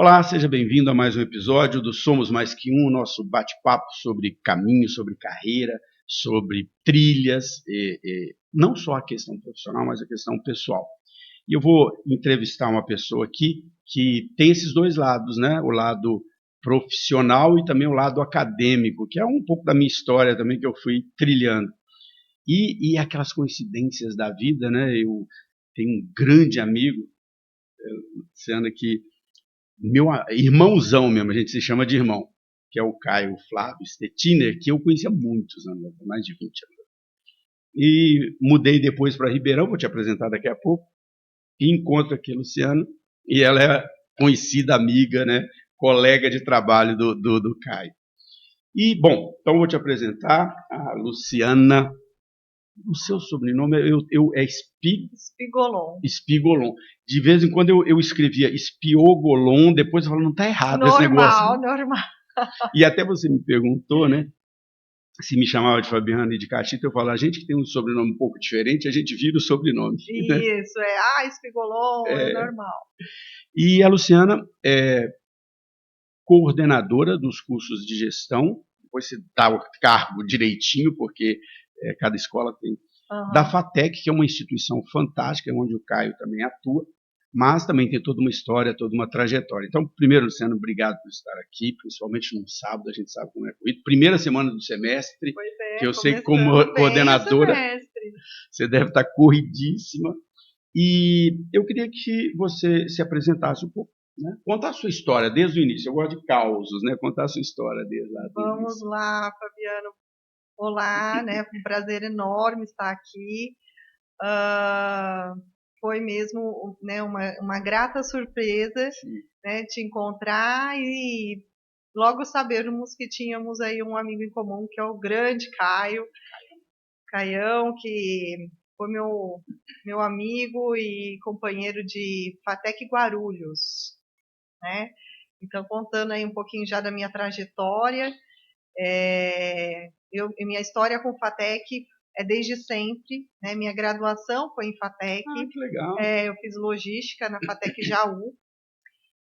Olá, seja bem-vindo a mais um episódio do Somos Mais Que Um, nosso bate-papo sobre caminho, sobre carreira, sobre trilhas, não só a questão profissional, mas a questão pessoal. E eu vou entrevistar uma pessoa aqui que tem esses dois lados, né? O lado profissional e também o lado acadêmico, que é um pouco da minha história também que eu fui trilhando. E aquelas coincidências da vida, né? Eu tenho um grande amigo, sendo que meu irmãozão mesmo, a gente se chama de irmão, que é o Caio Flávio Stettiner, que eu conhecia há muitos anos, mais de 20 anos. E mudei depois para Ribeirão, vou te apresentar daqui a pouco, e encontro aqui a Luciana, e ela é conhecida amiga, né, colega de trabalho do Caio. E, bom, então vou te apresentar a Luciana. O seu sobrenome é Spigolon. Spigolon. De vez em quando eu escrevia Espiogolon, depois eu falo, não está errado esse negócio. Normal. E até você me perguntou, né? Se me chamava de Fabiano e de Catita, eu falo, a gente que tem um sobrenome um pouco diferente, a gente vira o sobrenome. Isso, Spigolon, é normal. E a Luciana é coordenadora dos cursos de gestão, depois você dá o cargo direitinho, porque cada escola tem, da FATEC, que é uma instituição fantástica, onde o Caio também atua, mas também tem toda uma história, toda uma trajetória. Então, primeiro, Luciano, obrigado por estar aqui, principalmente num sábado, a gente sabe como é corrido. Primeira semana do semestre, que eu sei que como coordenadora, você deve estar corridíssima. E eu queria que você se apresentasse um pouco, né? Contar a sua história desde o início. Eu gosto de causos, né? Contar a sua história desde lá. Vamos lá, Fabiano. Olá, né? Um prazer enorme estar aqui. Foi mesmo, né, uma grata surpresa, né, te encontrar e logo sabermos que tínhamos aí um amigo em comum, que é o grande Caião, que foi meu amigo e companheiro de FATEC Guarulhos, né? Então, contando aí um pouquinho já da minha trajetória, minha história com FATEC é desde sempre, né? Minha graduação foi em FATEC. Que legal. Eu fiz logística na FATEC Jaú.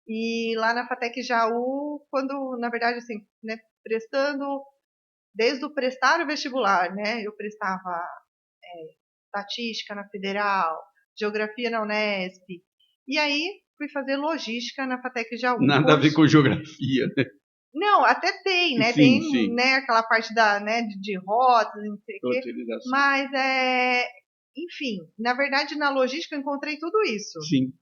E lá na FATEC Jaú, quando, na verdade, assim, né, desde o prestar o vestibular, né? Eu prestava estatística na Federal, geografia na Unesp. E aí fui fazer logística na FATEC Jaú. Nada a ver com geografia, né? Não, até tem, né? Sim, tem, sim. Né, aquela parte né, de rotas, não sei o quê. Mas enfim, na verdade, na logística eu encontrei tudo isso. Sim.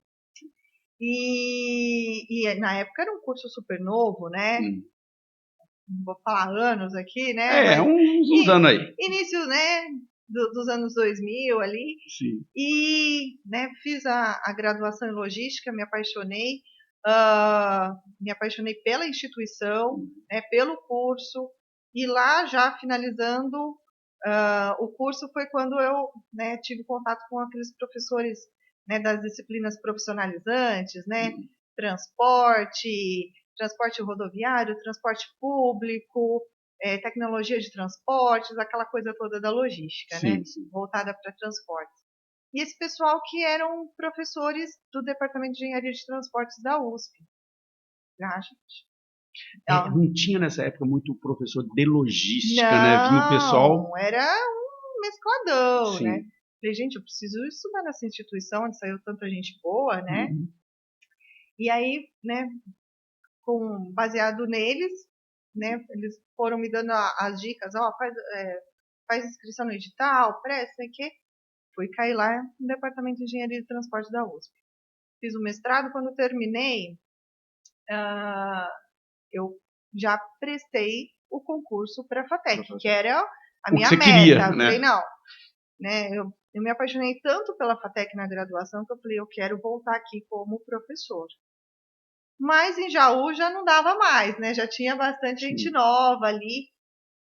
E na época era um curso super novo, né? Não vou falar anos aqui, né? Uns anos aí. Início, né? Dos anos 2000 ali. Sim. E, né, fiz a graduação em logística, me apaixonei pela instituição, né, pelo curso, e lá já finalizando o curso foi quando eu, né, tive contato com aqueles professores, né, das disciplinas profissionalizantes, né, transporte rodoviário, transporte público, tecnologia de transportes, aquela coisa toda da logística, sim, né, voltada para transportes. E esse pessoal que eram professores do Departamento de Engenharia de Transportes da USP. Não tinha nessa época muito professor de logística, não, né? Vinha o pessoal. Era um mescladão, sim, né? Falei, gente, eu preciso estudar nessa instituição onde saiu tanta gente boa, né? E aí, né, baseado neles, né, eles foram me dando as dicas, faz inscrição no edital, presta, sei o quê. Fui cair lá no Departamento de Engenharia de Transporte da USP. Fiz o mestrado, quando terminei, eu já prestei o concurso para a FATEC, que era a minha meta. Queria, eu falei, não, né, eu me apaixonei tanto pela FATEC na graduação que eu falei, eu quero voltar aqui como professor. Mas em Jaú já não dava mais, né? Já tinha bastante gente nova ali.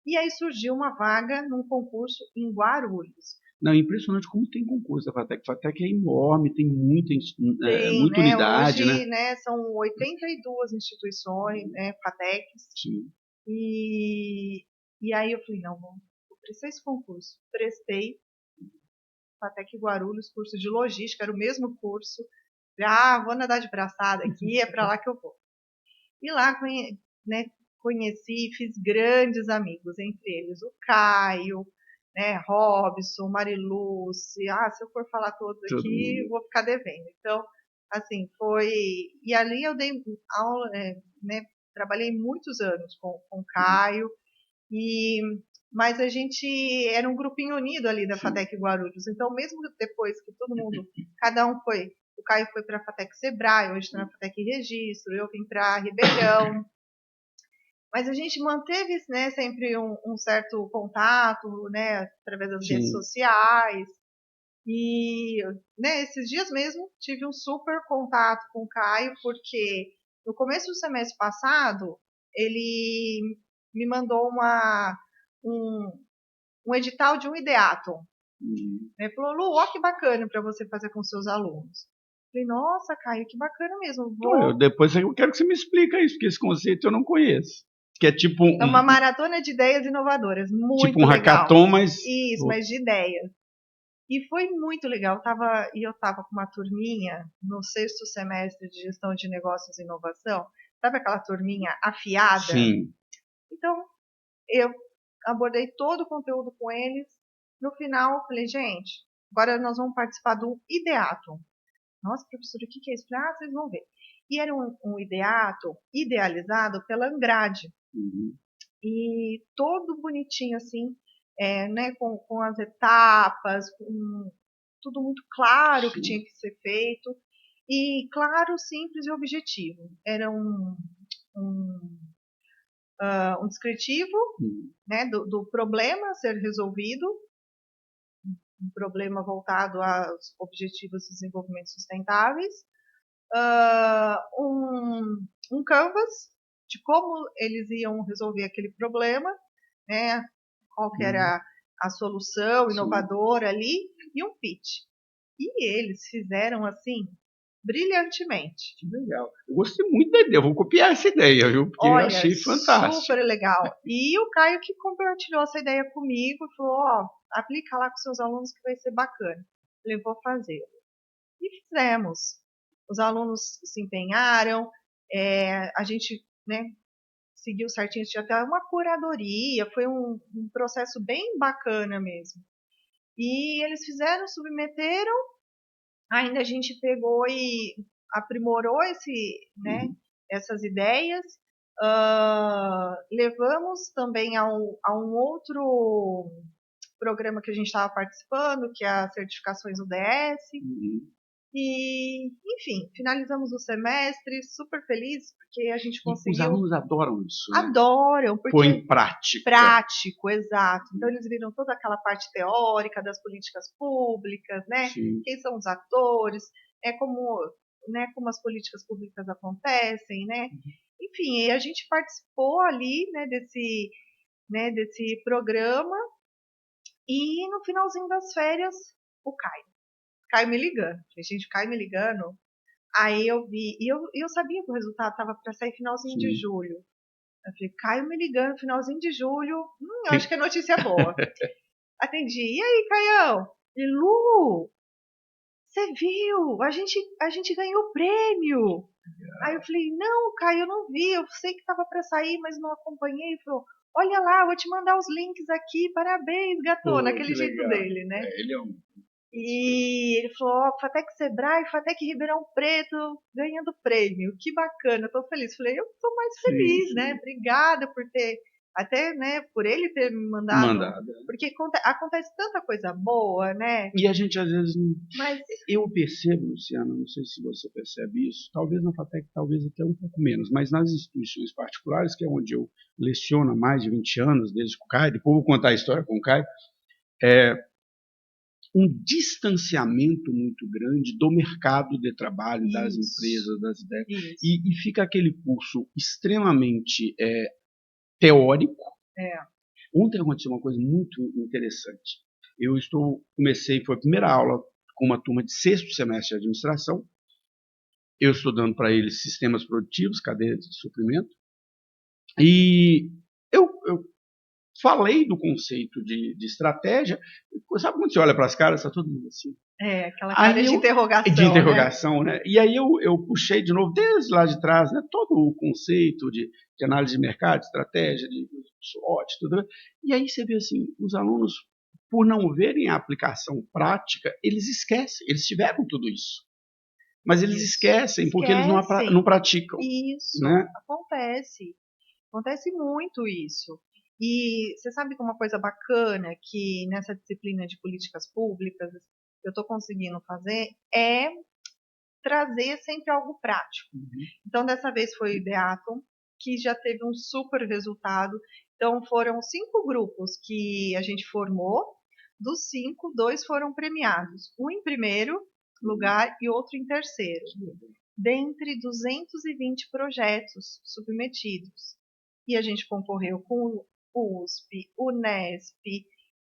E aí surgiu uma vaga num concurso em Guarulhos. Não, é impressionante como tem concurso da FATEC. A FATEC é enorme, tem muita né? unidade, hoje, né? São 82 instituições, né? FATECs. Sim. E aí eu falei, não, vou prestar esse concurso. Prestei FATEC Guarulhos, curso de logística, era o mesmo curso. Vou nadar de braçada aqui, é para lá que eu vou. E lá né, conheci, fiz grandes amigos, entre eles o Caio, né, Robson, Marilúcia. Se eu for falar todos aqui, vou ficar devendo. Então, assim, foi... E ali eu dei aula, né, trabalhei muitos anos com o Caio, mas a gente era um grupinho unido ali da FATEC Guarulhos. Então, mesmo depois que todo mundo, cada um foi, o Caio foi para a FATEC Sebrae, hoje está na FATEC Registro, eu vim para Ribeirão. Mas a gente manteve, né, sempre um certo contato, né, através das redes sociais. E, né, esses dias mesmo tive um super contato com o Caio, porque no começo do semestre passado ele me mandou um edital de um ideaton. Ele falou, Lu, ó que bacana para você fazer com seus alunos. Eu falei, nossa, Caio, que bacana mesmo. Depois eu quero que você me explique isso, porque esse conceito eu não conheço. Que é tipo é uma maratona de ideias inovadoras, muito legal. Tipo um hackathon, mas... Isso, mas de ideias. E foi muito legal. Eu estava com uma turminha no 6º semestre de Gestão de Negócios e Inovação. Sabe aquela turminha afiada? Sim. Então, eu abordei todo o conteúdo com eles. No final, falei, gente, agora nós vamos participar do Ideaton. Nossa, professora, o que é isso? Falei, vocês vão ver. E era um Ideaton idealizado pela Angrade. E todo bonitinho, assim, né, com as etapas, com tudo muito claro que tinha que ser feito. E claro, simples e objetivo. Era um descritivo, né, do problema a ser resolvido, um problema voltado aos objetivos de desenvolvimento sustentáveis, um canvas de como eles iam resolver aquele problema, né, qual que era a solução inovadora ali, e um pitch. E eles fizeram assim, brilhantemente. Que legal. Eu gostei muito da ideia, eu vou copiar essa ideia, viu? Porque eu achei fantástico. Super legal. E o Caio que compartilhou essa ideia comigo, falou, aplica lá com seus alunos que vai ser bacana. Eu falei, vou fazer. E fizemos. Os alunos se empenharam, a gente, né, seguiu certinho, tinha até uma curadoria, foi um processo bem bacana mesmo. E eles fizeram, submeteram, ainda a gente pegou e aprimorou né, essas ideias, levamos também a um outro programa que a gente estava participando, que é as certificações UDS, e, enfim, finalizamos o semestre super felizes, porque a gente conseguiu... Os alunos adoram isso, né? Adoram, porque... Põe em prática. Prático, exato. Então, eles viram toda aquela parte teórica das políticas públicas, né? Sim. Quem são os atores, como as políticas públicas acontecem, né? Enfim, a gente participou ali, né, desse programa, e no finalzinho das férias, o Caio me ligando. Gente, Caio me ligando. Aí eu vi, e eu sabia que o resultado estava para sair finalzinho de julho. Eu falei, Caio me ligando, finalzinho de julho, eu acho que é notícia boa. Atendi, e aí, Caião? E Lu, você viu? A gente ganhou o prêmio. Aí eu falei, não, Caio, eu não vi, eu sei que estava para sair, mas não acompanhei. Ele falou, olha lá, vou te mandar os links aqui, parabéns, gatona, aquele jeito dele, né? Ele é um... E ele falou, FATEC Sebrae, FATEC Ribeirão Preto, ganhando prêmio, que bacana, tô feliz. Falei, eu tô mais feliz, né? Obrigada por ter, até, né, por ele ter me mandado. Porque acontece tanta coisa boa, né? E a gente às vezes não... Mas eu percebo, Luciana, não sei se você percebe isso, talvez na FATEC, talvez até um pouco menos, mas nas instituições particulares, que é onde eu leciono há mais de 20 anos, desde o CAI, depois vou contar a história com o CAI, um distanciamento muito grande do mercado de trabalho, das empresas, das ideias. E fica aquele curso extremamente teórico. Ontem aconteceu uma coisa muito interessante. Foi a primeira aula com uma turma de 6º semestre de administração. Eu estou dando para eles sistemas produtivos, cadeias de suprimento. E eu falei do conceito de estratégia. Sabe quando você olha para as caras, está todo mundo assim? Aquela cara de interrogação. De interrogação, né? E aí eu puxei de novo, desde lá de trás, né, todo o conceito de análise de mercado, de estratégia, de SWOT, tudo. E aí você vê assim, os alunos, por não verem a aplicação prática, eles esquecem, eles tiveram tudo isso. Mas eles esquecem porque eles não praticam. Isso, né? Acontece muito isso. E você sabe que uma coisa bacana que nessa disciplina de políticas públicas eu estou conseguindo fazer é trazer sempre algo prático. Então, dessa vez foi o Ideaton, que já teve um super resultado. Então, foram 5 grupos que a gente formou. Dos 5, 2 foram premiados. Um em primeiro lugar e outro em terceiro. Dentre 220 projetos submetidos. E a gente concorreu com o USP, Unesp,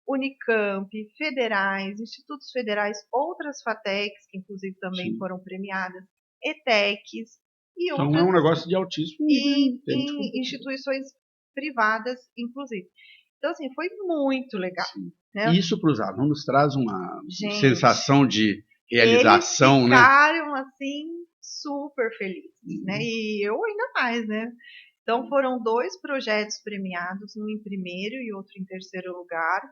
Unicamp, federais, institutos federais, outras FATECs, que inclusive também foram premiadas, ETECs e outras. Então é um negócio de altíssimo nível. Em instituições privadas, inclusive. Então, assim, foi muito legal. Né? Isso para os alunos traz uma sensação de realização, eles ficaram, assim, super felizes, né? E eu ainda mais, né? Então, foram 2 projetos premiados, um em primeiro e outro em terceiro lugar,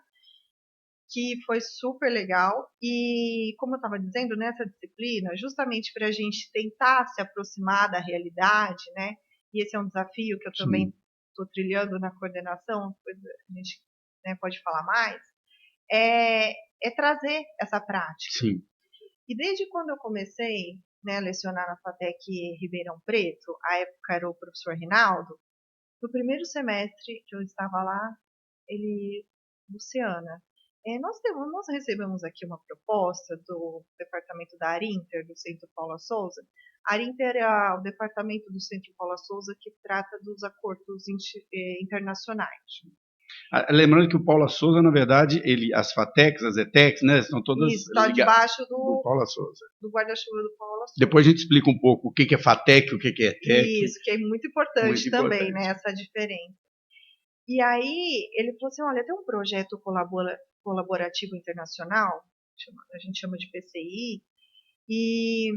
que foi super legal. E, como eu estava dizendo, nessa disciplina, justamente para a gente tentar se aproximar da realidade, né? E esse é um desafio que eu também estou trilhando na coordenação, depois a gente, né, pode falar mais, é trazer essa prática. Sim. E desde quando eu comecei, né, a lecionar na FATEC Ribeirão Preto, a época era o professor Rinaldo, no primeiro semestre que eu estava lá, Luciana, nós recebemos aqui uma proposta do departamento da Arinter, do Centro Paula Souza. A Arinter é o departamento do Centro Paula Souza que trata dos acordos internacionais. Lembrando que o Paula Souza, na verdade, as FATECs, as ETECs, né, estão todas ligadas debaixo do Paula Souza. Do guarda-chuva do Paula Souza. Depois a gente explica um pouco o que é FATEC, o que é ETEC. Isso, que é muito importante também, né, essa diferença. E aí ele falou assim, olha, tem um projeto colaborativo internacional, a gente chama de PCI, e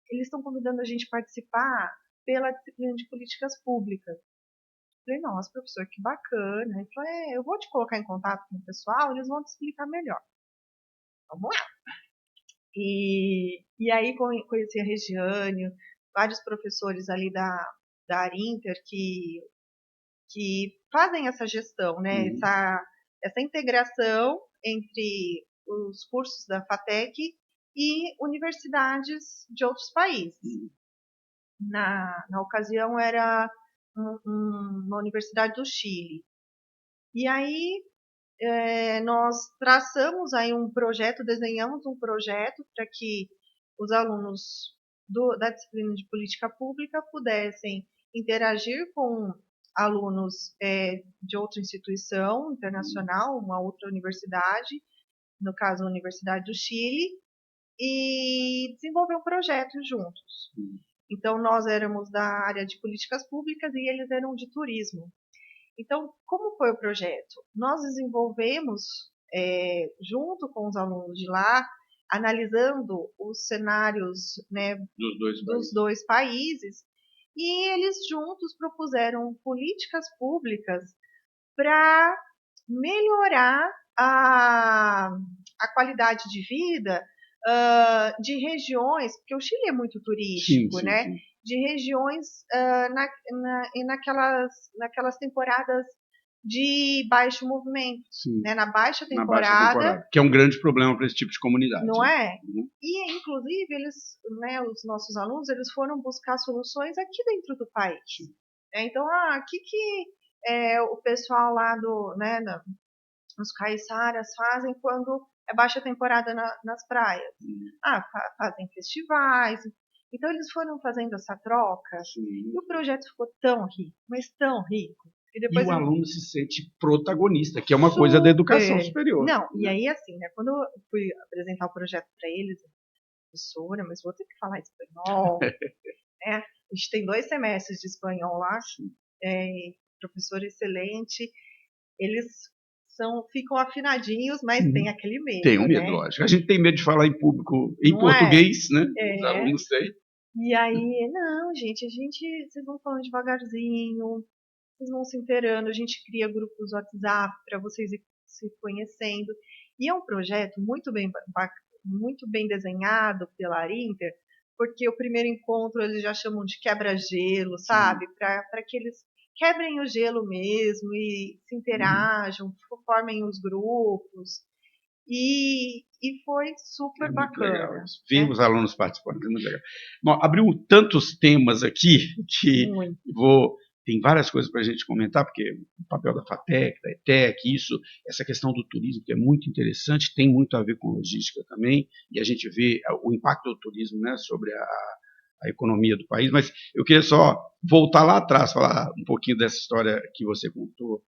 eles estão convidando a gente a participar pela disciplina de políticas públicas. Eu falei, nossa, professor, que bacana. Ele falou, eu vou te colocar em contato com o pessoal, eles vão te explicar melhor. Vamos lá. E aí conheci a Regiane, vários professores ali da Arinter que fazem essa gestão, né? Essa integração entre os cursos da FATEC e universidades de outros países. Na ocasião era uma universidade do Chile. E aí nós traçamos aí desenhamos um projeto para que os alunos da disciplina de política pública pudessem interagir com alunos de outra instituição internacional, uma outra universidade, no caso a Universidade do Chile, e desenvolver um projeto juntos. Então, nós éramos da área de políticas públicas e eles eram de turismo. Então, como foi o projeto? Nós desenvolvemos, junto com os alunos de lá, analisando os cenários, né, dos dois países, e eles juntos propuseram políticas públicas para melhorar a qualidade de vida de regiões, porque o Chile é muito turístico, né? Sim. De regiões naquelas temporadas de baixo movimento, né? Na baixa temporada, que é um grande problema para esse tipo de comunidade. Não é? E, inclusive, eles, né, os nossos alunos, eles foram buscar soluções aqui dentro do país. Então, o que o pessoal lá os caiçaras fazem quando é baixa temporada nas praias? Fazem festivais. Então, eles foram fazendo essa troca. E o projeto ficou tão rico, mas tão rico. E o aluno se sente protagonista, que é uma coisa da educação superior. Não, e aí assim, né, quando eu fui apresentar o projeto para eles, professora, mas vou ter que falar espanhol, né? A gente tem 2 semestres de espanhol lá, professor excelente, eles ficam afinadinhos, mas tem aquele medo. Tem um medo, né? lógico. A gente tem medo de falar em público, em Não português, né? É. Os alunos têm. E aí, não, gente, vocês vão falando devagarzinho, vocês vão se inteirando, a gente cria grupos WhatsApp para vocês ir se conhecendo. E é um projeto muito bem desenhado pela Arinter, porque o primeiro encontro eles já chamam de quebra-gelo, sabe? Para que eles quebrem o gelo mesmo e se interajam, formem os grupos. E foi super bacana. Legal isso. Ver os alunos participando, é muito legal. Bom, abriu tantos temas aqui que tem várias coisas para a gente comentar, porque o papel da FATEC, da ETEC, essa questão do turismo, que é muito interessante, tem muito a ver com logística também, e a gente vê o impacto do turismo, né, sobre a economia do país, mas eu queria só voltar lá atrás, falar um pouquinho dessa história que você contou,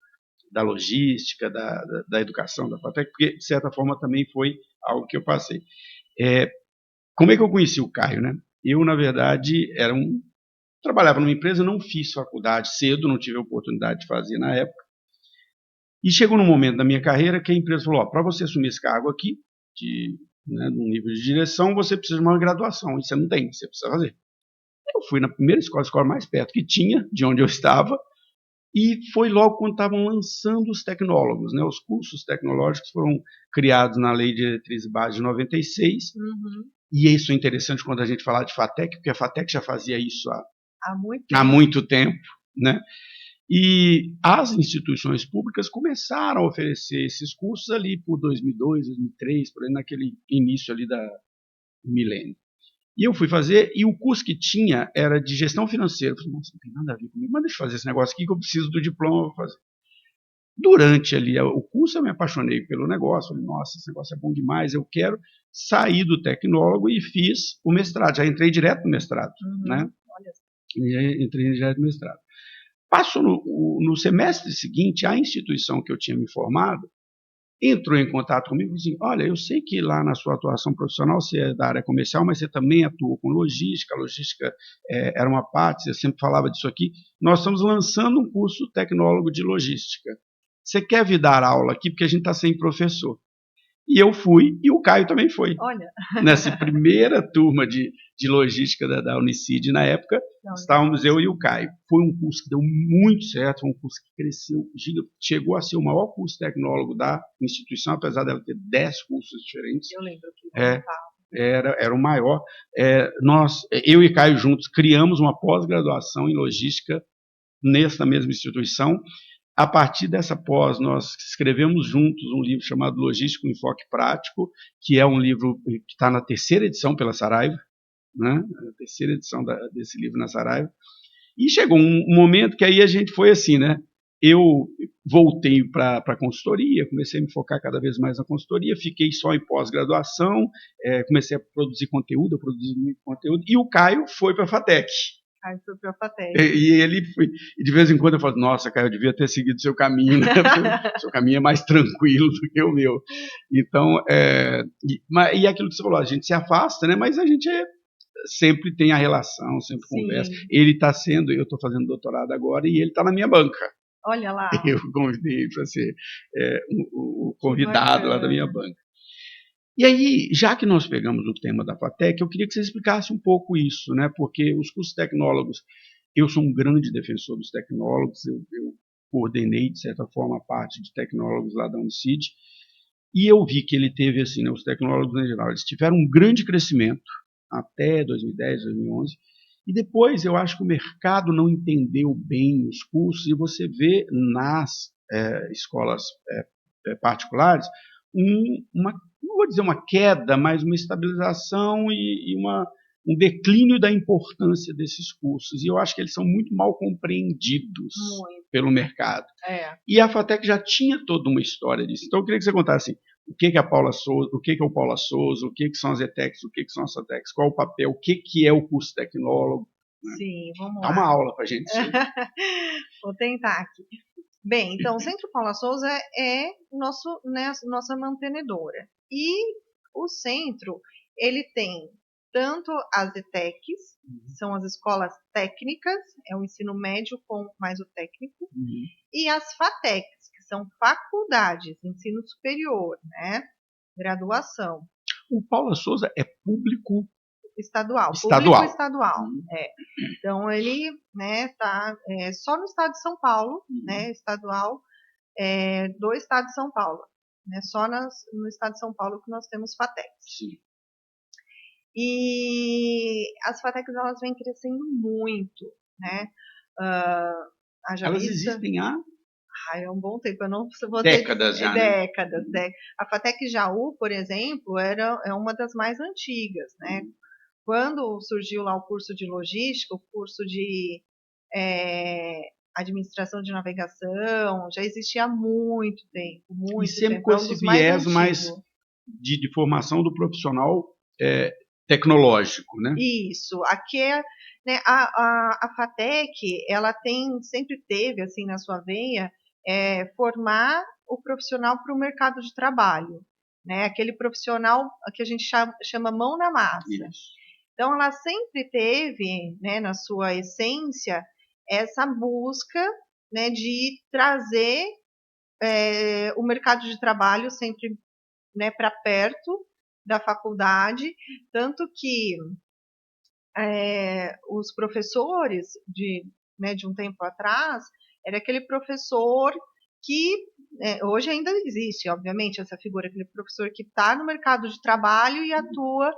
da logística, da educação, da FATEC, porque, de certa forma, também foi algo que eu passei. Como é que eu conheci o Caio, né? Eu, na verdade, trabalhava numa empresa, não fiz faculdade cedo, não tive a oportunidade de fazer na época, e chegou num momento da minha carreira que a empresa falou, para você assumir esse cargo aqui, num nível de direção, você precisa de uma graduação, e você não tem, você precisa fazer. Eu fui na primeira escola mais perto que tinha, de onde eu estava, e foi logo quando estavam lançando os tecnólogos, né? Os cursos tecnológicos foram criados na Lei de Diretriz e Base de 96, e isso é interessante quando a gente fala de FATEC, porque a FATEC já fazia isso há muito tempo, né? E as instituições públicas começaram a oferecer esses cursos ali por 2002, 2003, por aí naquele início ali do milênio. E eu fui fazer, e o curso que tinha era de gestão financeira. Eu falei, nossa, não tem nada a ver comigo, mas deixa eu fazer esse negócio aqui que eu preciso do diploma, vou fazer. Durante ali o curso eu me apaixonei pelo negócio, falei, nossa, esse negócio é bom demais, eu quero sair do tecnólogo e fiz o mestrado, já entrei direto no mestrado, né? Entrei direto no mestrado. Passou no semestre seguinte, a instituição que eu tinha me formado entrou em contato comigo e disse, olha, eu sei que lá na sua atuação profissional você é da área comercial, mas você também atua com logística, a logística era uma parte, você sempre falava disso aqui, nós estamos lançando um curso tecnólogo de logística. Você quer vir dar aula aqui? Porque a gente está sem professor. E eu fui, e o Caio também foi. Olha. Nessa primeira turma de logística da Unicid, na época, estávamos eu e o Caio. Foi um curso que deu muito certo, foi um curso que cresceu, chegou a ser o maior curso tecnólogo da instituição, apesar dela ter 10 cursos diferentes. Eu lembro que era o maior. Eu e Caio juntos, criamos uma pós-graduação em logística nessa mesma instituição. A partir dessa pós, nós escrevemos juntos um livro chamado Logística, um Enfoque Prático, que é um livro que está na 3ª edição pela Saraiva, né? A 3ª edição desse livro na Saraiva. E chegou um momento que aí a gente foi assim, né? Eu voltei para a consultoria, comecei a me focar cada vez mais na consultoria, fiquei só em pós-graduação, comecei a produzir conteúdo, eu produzi muito conteúdo, e o Caio foi para a FATEC. Aí foi para a FATEC. E ele foi, e de vez em quando eu falo, nossa, Caio, eu devia ter seguido seu caminho, né? Seu caminho é mais tranquilo do que o meu. Então, e aquilo que você falou, a gente se afasta, né? Mas a gente sempre tem a relação, sempre conversa. Ele está eu estou fazendo doutorado agora e ele está na minha banca. Olha lá. Eu convidei para ser o convidado lá da minha banca. E aí, já que nós pegamos o tema da FATEC, eu queria que você explicasse um pouco isso, né? Porque os cursos tecnólogos, eu sou um grande defensor dos tecnólogos, eu coordenei, de certa forma, a parte de tecnólogos lá da Unicid, e eu vi que ele teve, assim, né, os tecnólogos em geral, eles tiveram um grande crescimento até 2010, 2011, e depois eu acho que o mercado não entendeu bem os cursos, e você vê nas escolas particulares não vou dizer uma queda, mas uma estabilização e um declínio da importância desses cursos. E eu acho que eles são muito mal compreendidos pelo mercado. E a FATEC já tinha toda uma história disso. Então eu queria que você contasse assim, o que é a Paula Souza, o que é o Paula Souza, o que são as ETECs, o que são as FATECs, qual o papel, o que é o curso tecnólogo. Né? Sim, vamos lá. Dá uma aula para a gente. Vou tentar aqui. Bem, então o Centro Paula Souza é nossa mantenedora. E o centro, ele tem tanto as ETECs, que são as escolas técnicas, é o ensino médio com mais o técnico, e as FATECs, que são faculdades, ensino superior, né? Graduação. O Paula Souza é público estadual. Estadual. Público estadual. Então, ele está só no estado de São Paulo, né, estadual, do estado de São Paulo. Né, só no estado de São Paulo que nós temos FATECs. Sim. E as FATECs, elas vêm crescendo muito, né? Elas existem há é um bom tempo, eu não vou décadas ter, já, décadas, né? A FATEC Jaú, por exemplo, é uma das mais antigas, né? Quando surgiu lá o curso de logística, o curso de administração de navegação, já existia há muito tempo, muito e sempre tempo. com esse viés mais de formação do profissional tecnológico, né? Isso. Aqui né, a FATEC, ela sempre teve assim na sua veia formar o profissional para o mercado de trabalho, né? Aquele profissional que a gente chama mão na massa. Isso. Então, ela sempre teve, né, na sua essência, essa busca, né, de trazer o mercado de trabalho sempre, né, para perto da faculdade, tanto que os professores de um tempo atrás era aquele professor que hoje ainda existe, obviamente, essa figura, aquele professor que está no mercado de trabalho e atua,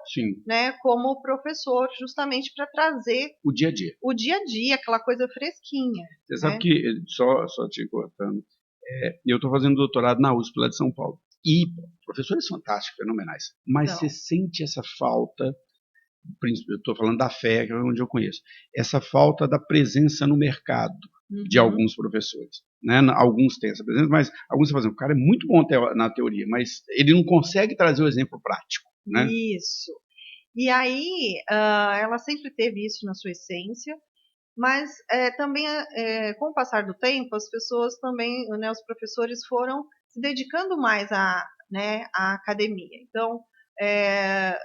né, como professor, justamente para trazer o dia a dia, aquela coisa fresquinha. Você sabe que, só te cortando, eu estou fazendo doutorado na USP, lá de São Paulo, e professores fantásticos, fenomenais, mas você sente essa falta, eu estou falando da FEA, que é onde eu conheço, essa falta da presença no mercado de alguns professores. Né? Alguns têm essa presença, mas alguns você fazem, o cara é muito bom na teoria, mas ele não consegue trazer o exemplo prático. Né? Isso. E aí, ela sempre teve isso na sua essência, mas também, com o passar do tempo, as pessoas também, né, os professores foram se dedicando mais à academia. Então,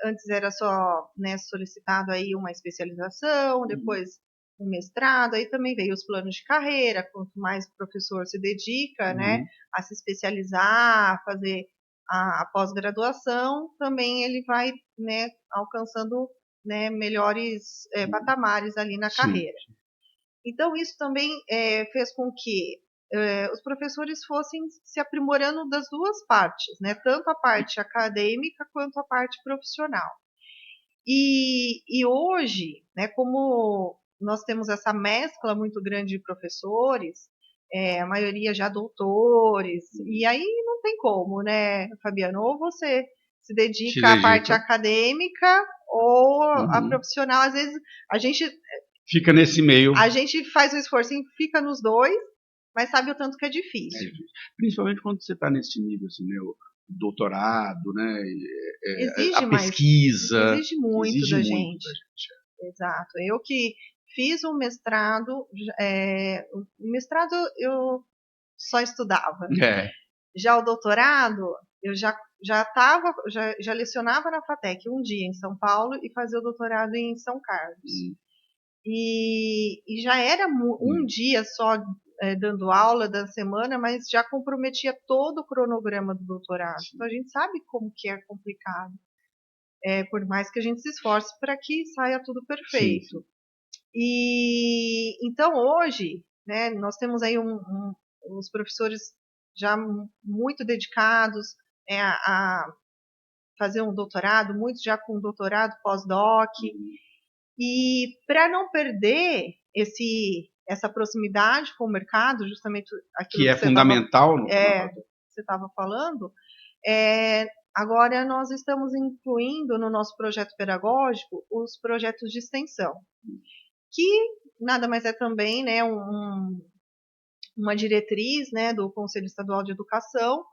antes era só, né, solicitado aí uma especialização, depois um mestrado, aí também veio os planos de carreira, quanto mais o professor se dedica, né, a se especializar, a fazer a pós-graduação, também ele vai, né, alcançando, né, melhores patamares ali na carreira. Então, isso também fez com que os professores fossem se aprimorando das duas partes, né? Tanto a parte acadêmica quanto a parte profissional. E hoje, né, como nós temos essa mescla muito grande de professores, a maioria já doutores, e aí não tem como, né, Fabiano? Ou você se dedica à parte acadêmica ou a profissional. Às vezes a gente fica nesse meio. A gente faz um esforço e fica nos dois, mas sabe o tanto que é difícil. Principalmente quando você está nesse nível, assim, né, o doutorado, né, a mais, pesquisa. Exige muito da gente. Exato. Eu que fiz um mestrado, o mestrado eu só estudava. Já o doutorado, eu já lecionava na FATEC um dia em São Paulo e fazia o doutorado em São Carlos. E já era um dia só dando aula da semana, mas já comprometia todo o cronograma do doutorado. Então a gente sabe como que é complicado. Por mais que a gente se esforce para que saia tudo perfeito. E então hoje, né, nós temos aí os professores já muito dedicados a fazer um doutorado, muitos já com doutorado pós-doc. E para não perder essa proximidade com o mercado, justamente aquilo que é fundamental, você estava falando, agora nós estamos incluindo no nosso projeto pedagógico os projetos de extensão, que nada mais é também, né, uma diretriz, né, do Conselho Estadual de Educação,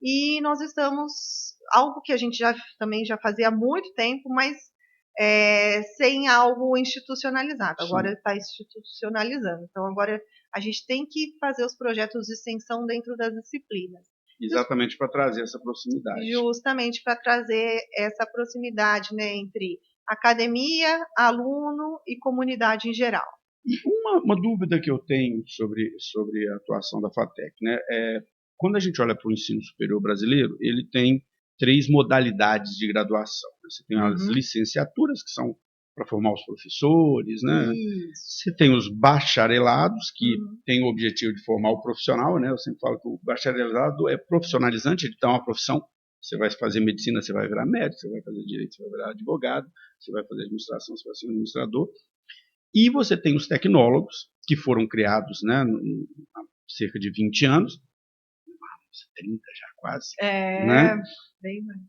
e nós estamos, algo que a gente também já fazia há muito tempo, mas sem algo institucionalizado. Agora está institucionalizando. Então, agora a gente tem que fazer os projetos de extensão dentro das disciplinas. Exatamente para trazer essa proximidade. Justamente para trazer essa proximidade, né, entre academia, aluno e comunidade em geral. Uma dúvida que eu tenho sobre a atuação da FATEC, né? quando a gente olha para o ensino superior brasileiro, ele tem 3 modalidades de graduação. Você tem as licenciaturas, que são para formar os professores, né? Você tem os bacharelados, que têm o objetivo de formar o profissional, né? Eu sempre falo que o bacharelado é profissionalizante, ele dá uma profissão. Você vai fazer medicina, você vai virar médico, você vai fazer direito, você vai virar advogado, você vai fazer administração, você vai ser um administrador. E você tem os tecnólogos, que foram criados, né, há cerca de 20 anos, 30 já quase, né? Bem mais.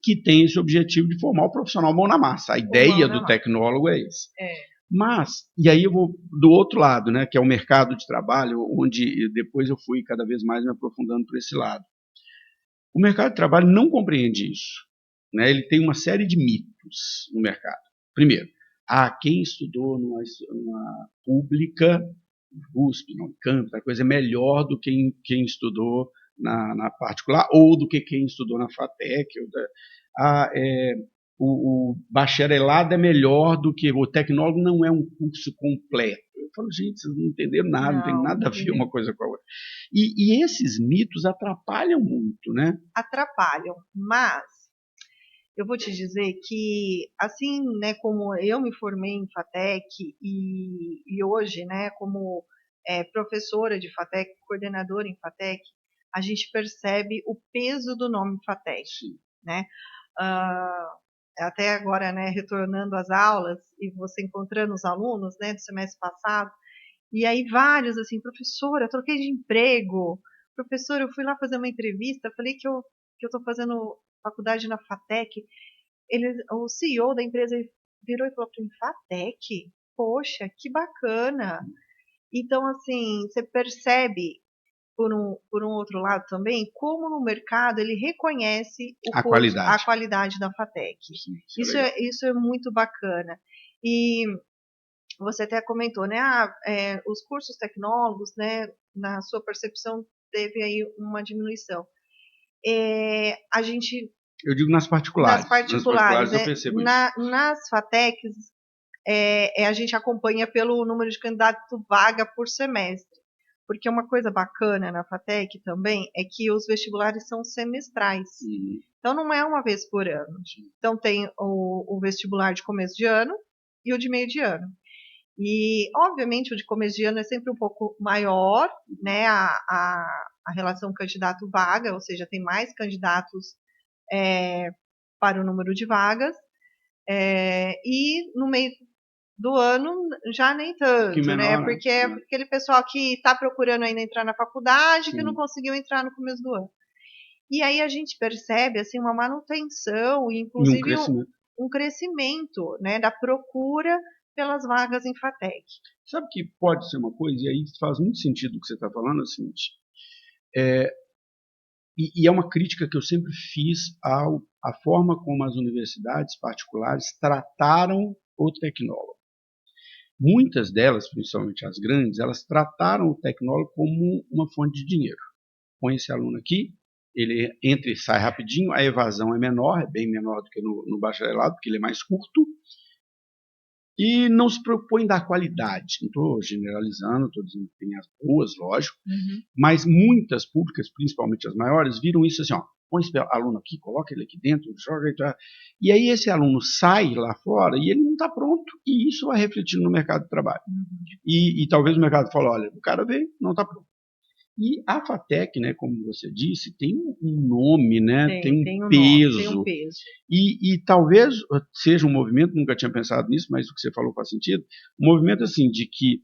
Que tem esse objetivo de formar o profissional mão na massa. A ideia do tecnólogo é esse. Mas, e aí eu vou do outro lado, né, que é o mercado de trabalho, onde depois eu fui cada vez mais me aprofundando por esse lado. O mercado de trabalho não compreende isso, né? Ele tem uma série de mitos no mercado. Primeiro, quem estudou numa pública, USP, na Unicamp, outra coisa, é melhor do que quem estudou na particular ou do que quem estudou na FATEC. O bacharelado é melhor do que o tecnólogo, não é um curso completo. Eu falo, gente, vocês não entenderam nada, não tem nada a ver uma coisa com a outra. E esses mitos atrapalham muito, né? Atrapalham, mas eu vou te dizer que, assim, né, como eu me formei em FATEC e hoje, né, como professora de FATEC, coordenadora em FATEC, a gente percebe o peso do nome FATEC, né? Até agora, né, retornando às aulas e você encontrando os alunos, né, do semestre passado, e aí vários assim, professora, eu troquei de emprego, professora, eu fui lá fazer uma entrevista, falei que eu estou fazendo faculdade na FATEC, o CEO da empresa virou e falou para mim, FATEC? Poxa, que bacana! Então, assim, você percebe, por um outro lado também, como no mercado ele reconhece a qualidade da FATEC. Sim, isso é muito bacana. E você até comentou, né? Os cursos tecnólogos, né? Na sua percepção, teve aí uma diminuição. A gente... Eu digo nas particulares. Nas particulares, eu percebo isso. Nas FATECs, a gente acompanha pelo número de candidato vaga por semestre. Porque uma coisa bacana na FATEC também é que os vestibulares são semestrais. Então, não é uma vez por ano. Então, tem o vestibular de começo de ano e o de meio de ano. E, obviamente, o de começo de ano é sempre um pouco maior, né, a relação candidato-vaga, ou seja, tem mais candidatos para o número de vagas. E no meio do ano já nem tanto, menor, né? Porque é aquele pessoal que está procurando ainda entrar na faculdade, que não conseguiu entrar no começo do ano. E aí a gente percebe assim uma manutenção, inclusive um crescimento, né, da procura pelas vagas em FATEC. Sabe que pode ser uma coisa, e aí faz muito sentido o que você está falando, é o seguinte, e é uma crítica que eu sempre fiz à forma como as universidades particulares trataram o tecnólogo. Muitas delas, principalmente as grandes, elas trataram o tecnólogo como uma fonte de dinheiro. Põe esse aluno aqui, ele entra e sai rapidinho, a evasão é menor, é bem menor do que no bacharelado, porque ele é mais curto, e não se propõe dar qualidade. Não estou generalizando, estou dizendo que tem as boas, lógico, mas muitas públicas, principalmente as maiores, viram isso assim, põe esse aluno aqui, coloca ele aqui dentro, joga, e aí esse aluno sai lá fora e ele não está pronto, e isso vai refletir no mercado de trabalho. E talvez o mercado fale, olha, o cara veio, não está pronto. E a FATEC, né, como você disse, tem um nome, né, tem um peso. Tem um peso. E talvez seja um movimento, nunca tinha pensado nisso, mas o que você falou faz sentido, um movimento assim de que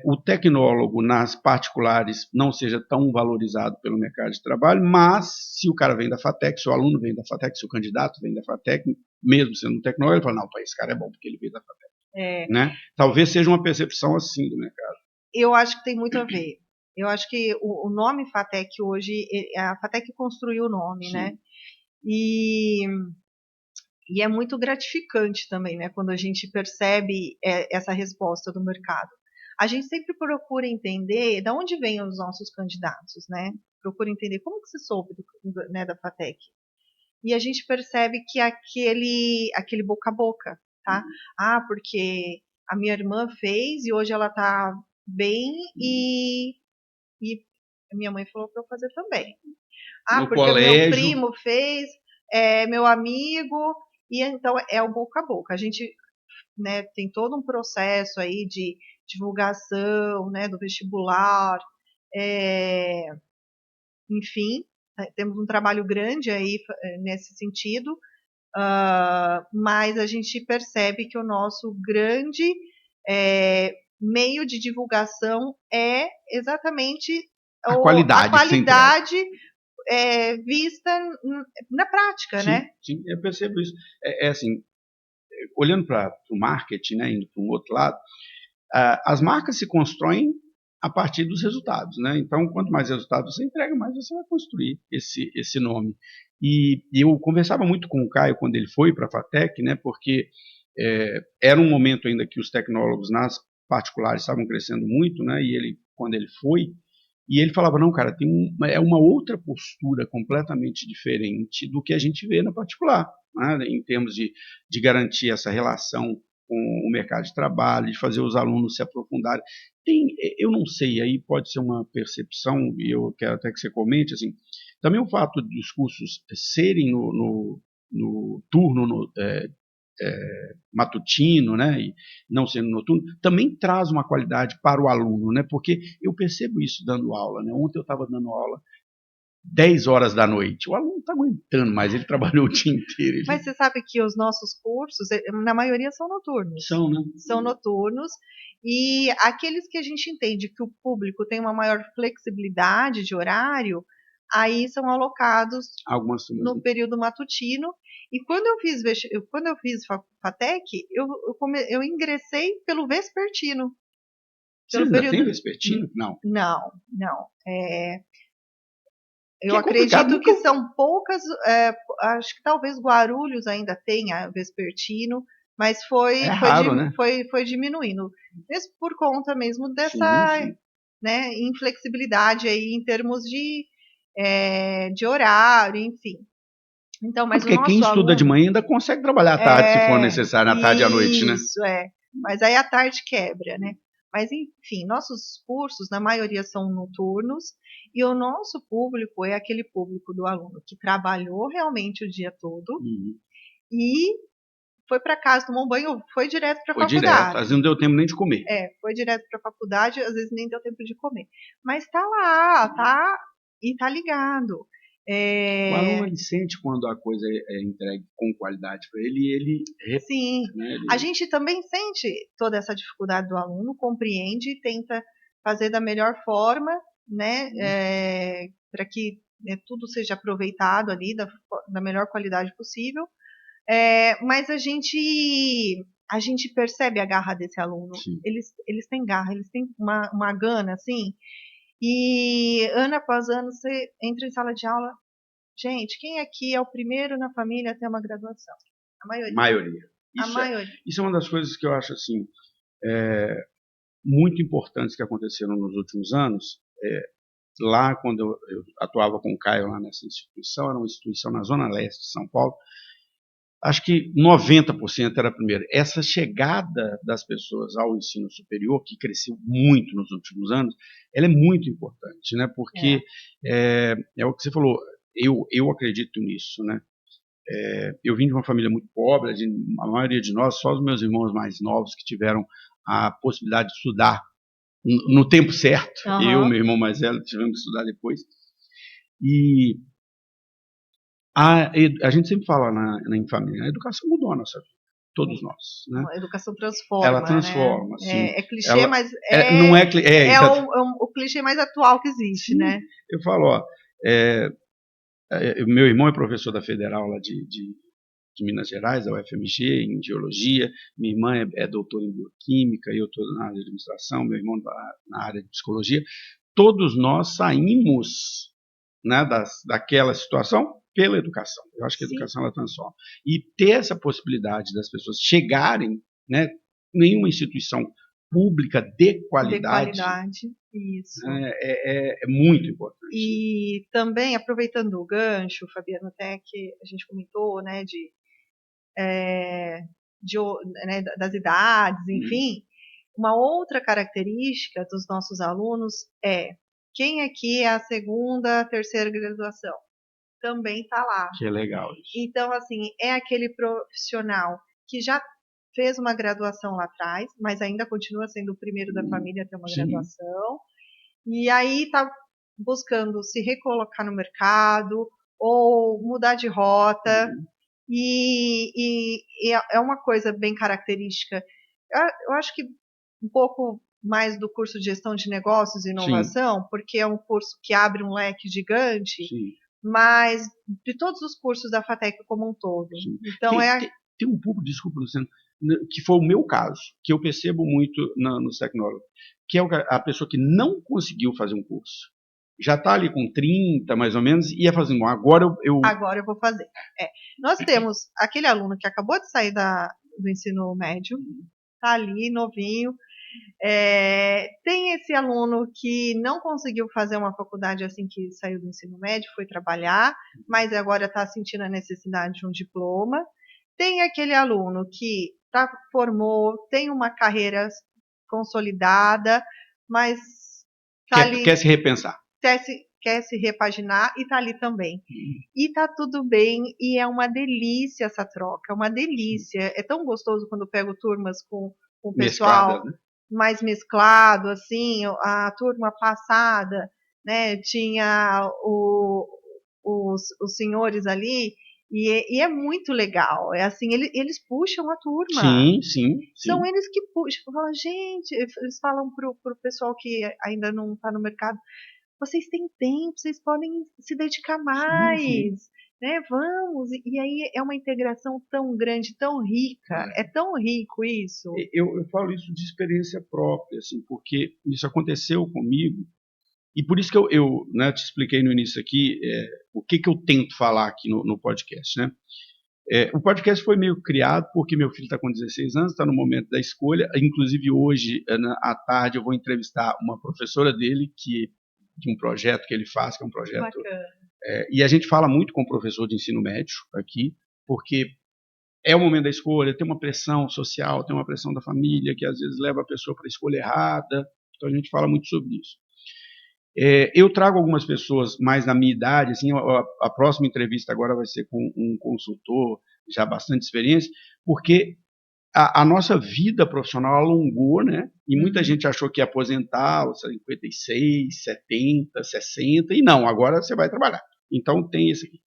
o tecnólogo nas particulares não seja tão valorizado pelo mercado de trabalho, mas se o cara vem da FATEC, se o aluno vem da FATEC, se o candidato vem da FATEC, mesmo sendo um tecnólogo, ele fala, não, esse cara é bom porque ele veio da FATEC. Né? Talvez seja uma percepção assim do mercado. Eu acho que tem muito a ver. Eu acho que o nome FATEC hoje, a FATEC construiu o nome, sim, né? E é muito gratificante também, né? Quando a gente percebe essa resposta do mercado. A gente sempre procura entender de onde vêm os nossos candidatos, né? Procura entender como que você soube né, da FATEC. E a gente percebe que aquele boca a boca, tá? Porque a minha irmã fez e hoje ela tá bem e minha mãe falou para eu fazer também. No Porque colégio. meu primo fez, meu amigo, e então é o boca a boca. A gente, né, tem todo um processo aí de divulgação, né, do vestibular, enfim, temos um trabalho grande aí nesse sentido, mas a gente percebe que o nosso grande meio de divulgação é exatamente A a qualidade que você entrega. qualidade vista na prática, Sim, né? sim, eu percebo isso. Assim, olhando para o marketing, né, indo para um outro lado, as marcas se constroem a partir dos resultados, né? Então, quanto mais resultados você entrega, mais você vai construir esse nome. E eu conversava muito com o Caio quando ele foi para a FATEC, né? Porque era um momento ainda que os tecnólogos nas particulares estavam crescendo muito, né? E ele, quando ele foi, e ele falava, não, cara, é uma outra postura completamente diferente do que a gente vê na particular, né? Em termos de garantir essa relação com o mercado de trabalho, de fazer os alunos se aprofundarem. Eu não sei, aí pode ser uma percepção, e eu quero até que você comente, assim, também o fato dos cursos serem no turno matutino, né, e não sendo noturno, também traz uma qualidade para o aluno, né, porque eu percebo isso dando aula, né. Ontem eu estava dando aula 10 horas da noite, o aluno não está aguentando mais, ele trabalhou o dia inteiro. Mas você sabe que os nossos cursos, na maioria, são noturnos. São, né? São noturnos, e aqueles que a gente entende que o público tem uma maior flexibilidade de horário, aí são alocados no período matutino. E quando eu fiz FATEC, eu ingressei pelo vespertino. Você ainda tem vespertino? Não. Não. Eu acredito que são poucas, acho que talvez Guarulhos ainda tenha vespertino, mas foi raro, né? foi diminuindo. Mesmo por conta mesmo dessa sim. Né, inflexibilidade aí em termos de horário, enfim. Então, mas porque quem estuda de manhã ainda consegue trabalhar à tarde, se for necessário, à tarde e à noite, né? Isso, Mas aí à tarde quebra, né? Mas, enfim, nossos cursos, na maioria, são noturnos, e o nosso público é aquele público do aluno que trabalhou realmente o dia todo e foi para casa, tomou um banho, foi direto para a faculdade. Direto, às vezes não deu tempo nem de comer. Foi direto para a faculdade, às vezes nem deu tempo de comer. Mas tá lá, e tá ligado. O aluno ele sente quando a coisa é entregue com qualidade para ele, Sim, né, a gente também sente toda essa dificuldade do aluno, compreende e tenta fazer da melhor forma, né, para que tudo seja aproveitado ali da melhor qualidade possível. Mas a gente percebe a garra desse aluno. Eles têm garra, eles têm uma gana, assim. E ano após ano você entra em sala de aula. Gente, quem aqui é o primeiro na família a ter uma graduação? A maioria. Isso é uma das coisas que eu acho assim muito importantes que aconteceram nos últimos anos. Lá, quando eu atuava com o Caio lá nessa instituição, era uma instituição na Zona Leste de São Paulo, acho que 90% era primeiro. Essa chegada das pessoas ao ensino superior, que cresceu muito nos últimos anos, ela é muito importante, né? Porque é o que você falou, eu acredito nisso, né? Eu vim de uma família muito pobre, a maioria de nós, só os meus irmãos mais novos que tiveram a possibilidade de estudar no tempo certo. Eu, meu irmão mais velho, tivemos que estudar depois. E a gente sempre fala em família, a educação mudou a nossa vida, todos nós. Né? A educação transforma. Ela transforma, né? sim. É clichê, mas não o clichê mais atual que existe, sim. Né? Eu falo, meu irmão é professor da Federal lá de Minas Gerais, da UFMG, em Geologia, minha irmã é doutora em Bioquímica, eu estou na área de Administração, meu irmão na área de Psicologia. Todos nós saímos, né, daquela situação pela educação. Eu acho que a educação ela transforma. E ter essa possibilidade das pessoas chegarem, né, em uma instituição pública de qualidade. Isso. É muito importante. E também, aproveitando o gancho, Fabiano, até que a gente comentou, né, né, das idades, enfim, uma outra característica dos nossos alunos é Quem aqui é a segunda, terceira graduação? Também está lá. Que legal isso. Então, assim, é aquele profissional que já fez uma graduação lá atrás, mas ainda continua sendo o primeiro da família a ter uma graduação, e aí está buscando se recolocar no mercado ou mudar de rota, e é uma coisa bem característica. Eu acho que um pouco mais do curso de gestão de negócios e inovação, porque é um curso que abre um leque gigante, mas de todos os cursos da FATEC como um todo. Então tem um público, desculpa, Luciano, que foi o meu caso, que eu percebo muito nos tecnólogos, que é a pessoa que não conseguiu fazer um curso. Já está ali com 30, mais ou menos, e ia fazer, agora eu vou fazer. Nós temos aquele aluno que acabou de sair do ensino médio, está ali, novinho. Tem esse aluno que não conseguiu fazer uma faculdade assim que saiu do ensino médio, foi trabalhar, mas agora está sentindo a necessidade de um diploma. Tem aquele aluno que formou, tem uma carreira consolidada, mas quer se repensar. Quer se repaginar e está ali também. E está tudo bem, e é uma delícia essa troca, é uma delícia. É tão gostoso quando eu pego turmas com o pessoal mais mesclado, assim, a turma passada, né, tinha os senhores ali, e é muito legal. É assim, eles puxam a turma. Sim. São eles que puxam. Falam, gente, eles falam pro pessoal que ainda não está no mercado, vocês têm tempo, vocês podem se dedicar mais, né? Vamos. E aí é uma integração tão grande, tão rica, é tão rico isso. Eu falo isso de experiência própria, assim, porque isso aconteceu comigo, e por isso que eu né, te expliquei no início aqui o que eu tento falar aqui no podcast, né? O podcast foi meio criado porque meu filho está com 16 anos, está no momento da escolha. Inclusive hoje, à tarde, eu vou entrevistar uma professora dele de um projeto que ele faz, que é um projeto... Bacana. E a gente fala muito com o professor de ensino médio aqui, porque é o momento da escolha, tem uma pressão social, tem uma pressão da família, que às vezes leva a pessoa para a escolha errada. Então a gente fala muito sobre isso. Eu trago algumas pessoas mais na minha idade, assim, a próxima entrevista agora vai ser com um consultor já bastante experiência, porque a nossa vida profissional alongou, né? E muita gente achou que ia aposentar aos 56, 70, 60, e não, agora você vai trabalhar. Então tem esse aqui.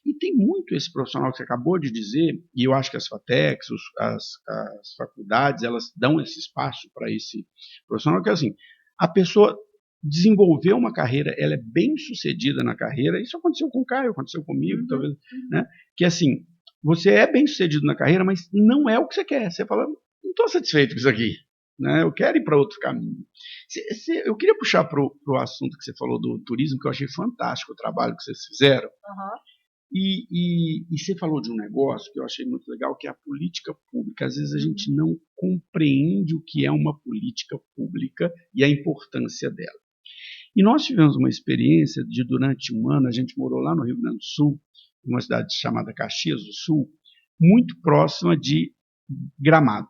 E tem muito esse profissional que você acabou de dizer, e eu acho que as FATECs, as faculdades, elas dão esse espaço para esse profissional, que é assim, a pessoa desenvolveu uma carreira, ela é bem sucedida na carreira, isso aconteceu com o Caio, aconteceu comigo, talvez, né? Que assim, você é bem sucedido na carreira, mas não é o que você quer. Você fala, não estou satisfeito com isso aqui, né? Eu quero ir para outro caminho. Eu queria puxar para o assunto que você falou do turismo, que eu achei fantástico o trabalho que vocês fizeram. E você falou de um negócio que eu achei muito legal, que é a política pública. Às vezes a gente não compreende o que é uma política pública e a importância dela. E nós tivemos uma experiência de, durante um ano, a gente morou lá no Rio Grande do Sul, uma cidade chamada Caxias do Sul, muito próxima de Gramado.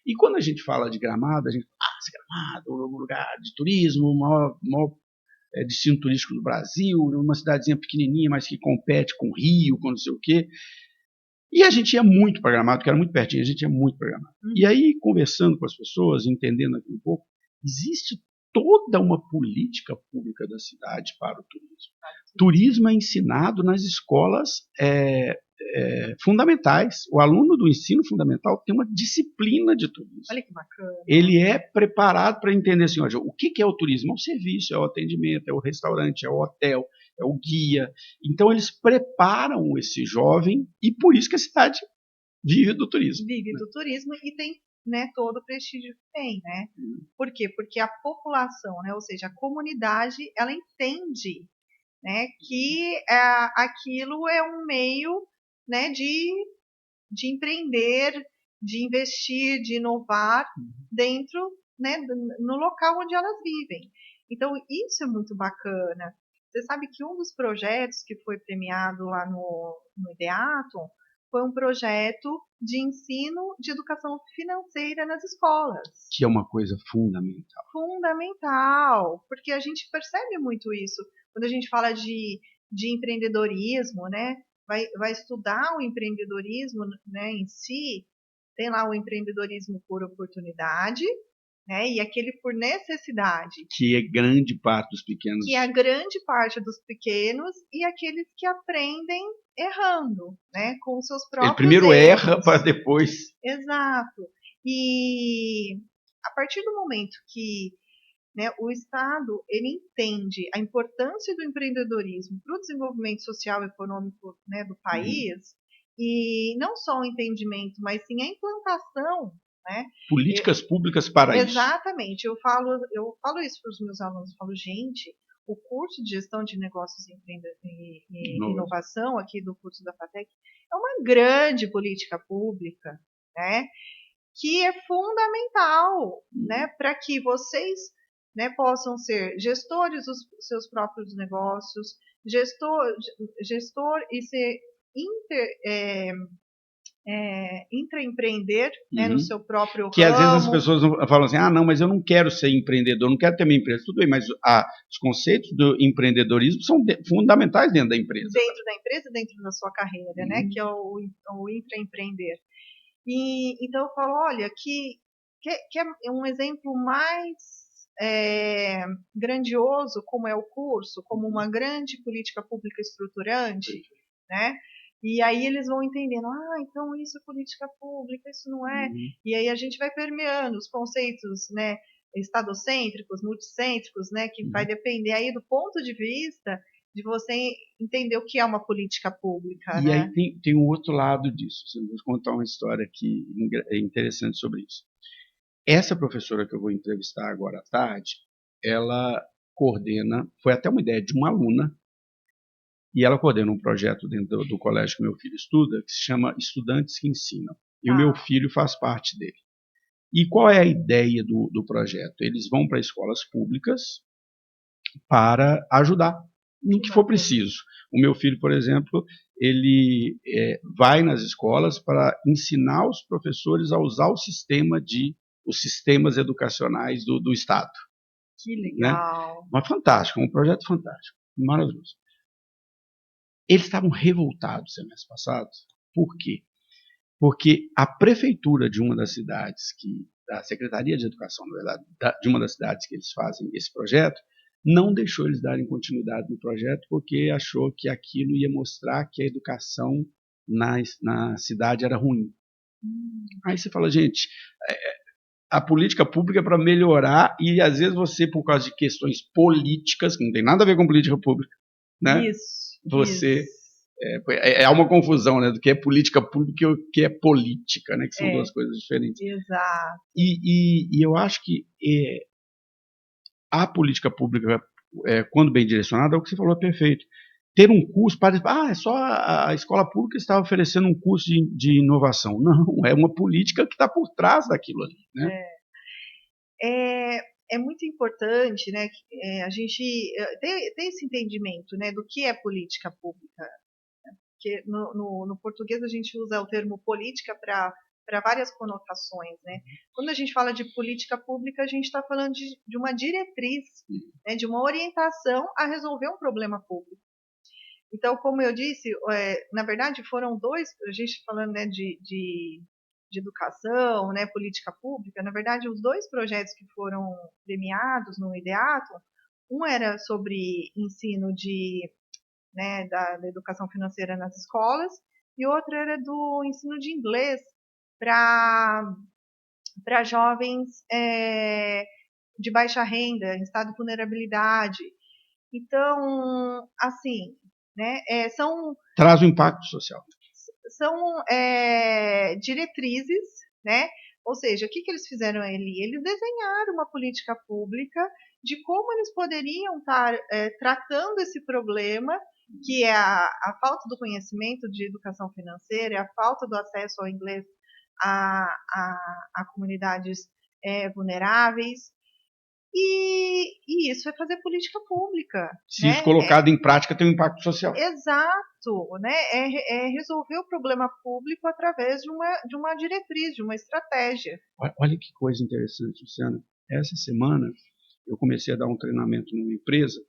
E quando a gente fala de Gramado, a gente fala, esse Gramado é um lugar de turismo, o maior destino turístico do Brasil, uma cidadezinha pequenininha, mas que compete com o Rio, com não sei o quê. E a gente ia muito para Gramado, que era muito pertinho, a gente ia muito para Gramado. E aí, conversando com as pessoas, entendendo aqui um pouco, existe toda uma política pública da cidade para o turismo. Turismo é ensinado nas escolas fundamentais. O aluno do ensino fundamental tem uma disciplina de turismo. Olha que bacana. Ele é preparado para entender assim, olha, o que é o turismo? É o serviço, é o atendimento, é o restaurante, é o hotel, é o guia. Então eles preparam esse jovem e por isso que a cidade vive do turismo. Vive do turismo e tem, né, todo o prestígio que tem, né? Por quê? Porque a população, né, ou seja, a comunidade, ela entende, né, que aquilo é um meio, né, de empreender, de investir, de inovar dentro, né, no local onde elas vivem. Então, isso é muito bacana. Você sabe que um dos projetos que foi premiado lá no Ideaton foi um projeto de ensino de educação financeira nas escolas. Que é uma coisa fundamental. Fundamental, porque a gente percebe muito isso. Quando a gente fala de empreendedorismo, né? Vai estudar o empreendedorismo, né, em si, tem lá o empreendedorismo por oportunidade, né, e aquele por necessidade. Que é grande parte dos pequenos. Que é a grande parte dos pequenos e aqueles que aprendem errando, né, com os seus próprios Ele primeiro erros. erra para depois... Exato. E a partir do momento que, né, o Estado ele entende a importância do empreendedorismo para o desenvolvimento social e econômico, né, do país, e não só o entendimento, mas sim a implantação, né? Políticas públicas para isso. Exatamente. Eu falo isso para os meus alunos. Eu falo, gente, o curso de gestão de negócios e inovação aqui do curso da FATEC é uma grande política pública, né? Que é fundamental, né, para que vocês, né, possam ser gestores dos seus próprios negócios, gestor e ser intraempreender, né, no seu próprio ramo. Que às vezes as pessoas falam assim, não, mas eu não quero ser empreendedor, não quero ter minha empresa. Tudo bem, mas os conceitos do empreendedorismo são fundamentais dentro da empresa. Dentro da empresa, dentro da sua carreira, né, que é o intraempreender. E então eu falo, olha, que é um exemplo mais grandioso, como é o curso, como uma grande política pública estruturante, né? E aí eles vão entendendo, então isso é política pública, isso não é. E aí a gente vai permeando os conceitos, né, estadocêntricos, multicêntricos, né, que vai depender aí do ponto de vista de você entender o que é uma política pública. E né? Aí tem um outro lado disso. Eu vou contar uma história aqui interessante sobre isso. Essa professora que eu vou entrevistar agora à tarde, ela coordena, foi até uma ideia de uma aluna, e ela coordena um projeto dentro do colégio que meu filho estuda, que se chama Estudantes que Ensinam. E o meu filho faz parte dele. E qual é a ideia do projeto? Eles vão para escolas públicas para ajudar no que for preciso. O meu filho, por exemplo, ele vai nas escolas para ensinar os professores a usar os sistemas educacionais do Estado. Que legal. Né? Mas fantástico, um projeto fantástico, maravilhoso. Eles estavam revoltados semestre passado. Por quê? Porque a prefeitura de uma das cidades, a Secretaria de Educação, na verdade, de uma das cidades que eles fazem esse projeto, não deixou eles darem continuidade no projeto porque achou que aquilo ia mostrar que a educação na cidade era ruim. Aí você fala, gente, a política pública é para melhorar e às vezes você, por causa de questões políticas, que não tem nada a ver com política pública, né? Você... Há uma confusão, né, do que é política pública e o que é política, né, que são duas coisas diferentes. Exato. E eu acho que a política pública, quando bem direcionada, é o que você falou, é perfeito. Ter um curso, é só a escola pública está oferecendo um curso de inovação. Não, é uma política que está por trás daquilo ali. Né? É muito importante, né, que a gente ter esse entendimento, né, do que é política pública. Porque no português a gente usa o termo política para várias conotações, né? Quando a gente fala de política pública, a gente está falando de uma diretriz, né, de uma orientação a resolver um problema público. Então, como eu disse, na verdade foram dois, a gente falando, né, de educação, né, política pública, na verdade os dois projetos que foram premiados no IDEATO, um era sobre ensino né, da educação financeira nas escolas, e outro era do ensino de inglês para jovens de baixa renda, em estado de vulnerabilidade. Então, assim, né, traz um impacto social. São diretrizes, né? Ou seja, o que eles fizeram ali? Eles desenharam uma política pública de como eles poderiam estar tratando esse problema, que é a falta do conhecimento de educação financeira, a falta do acesso ao inglês a comunidades vulneráveis. E isso é fazer política pública, Se isso né? colocado em prática tem um impacto social. Exato, né? É resolver o problema público através de uma diretriz, de uma estratégia. Olha que coisa interessante, Luciana. Essa semana eu comecei a dar um treinamento numa empresa,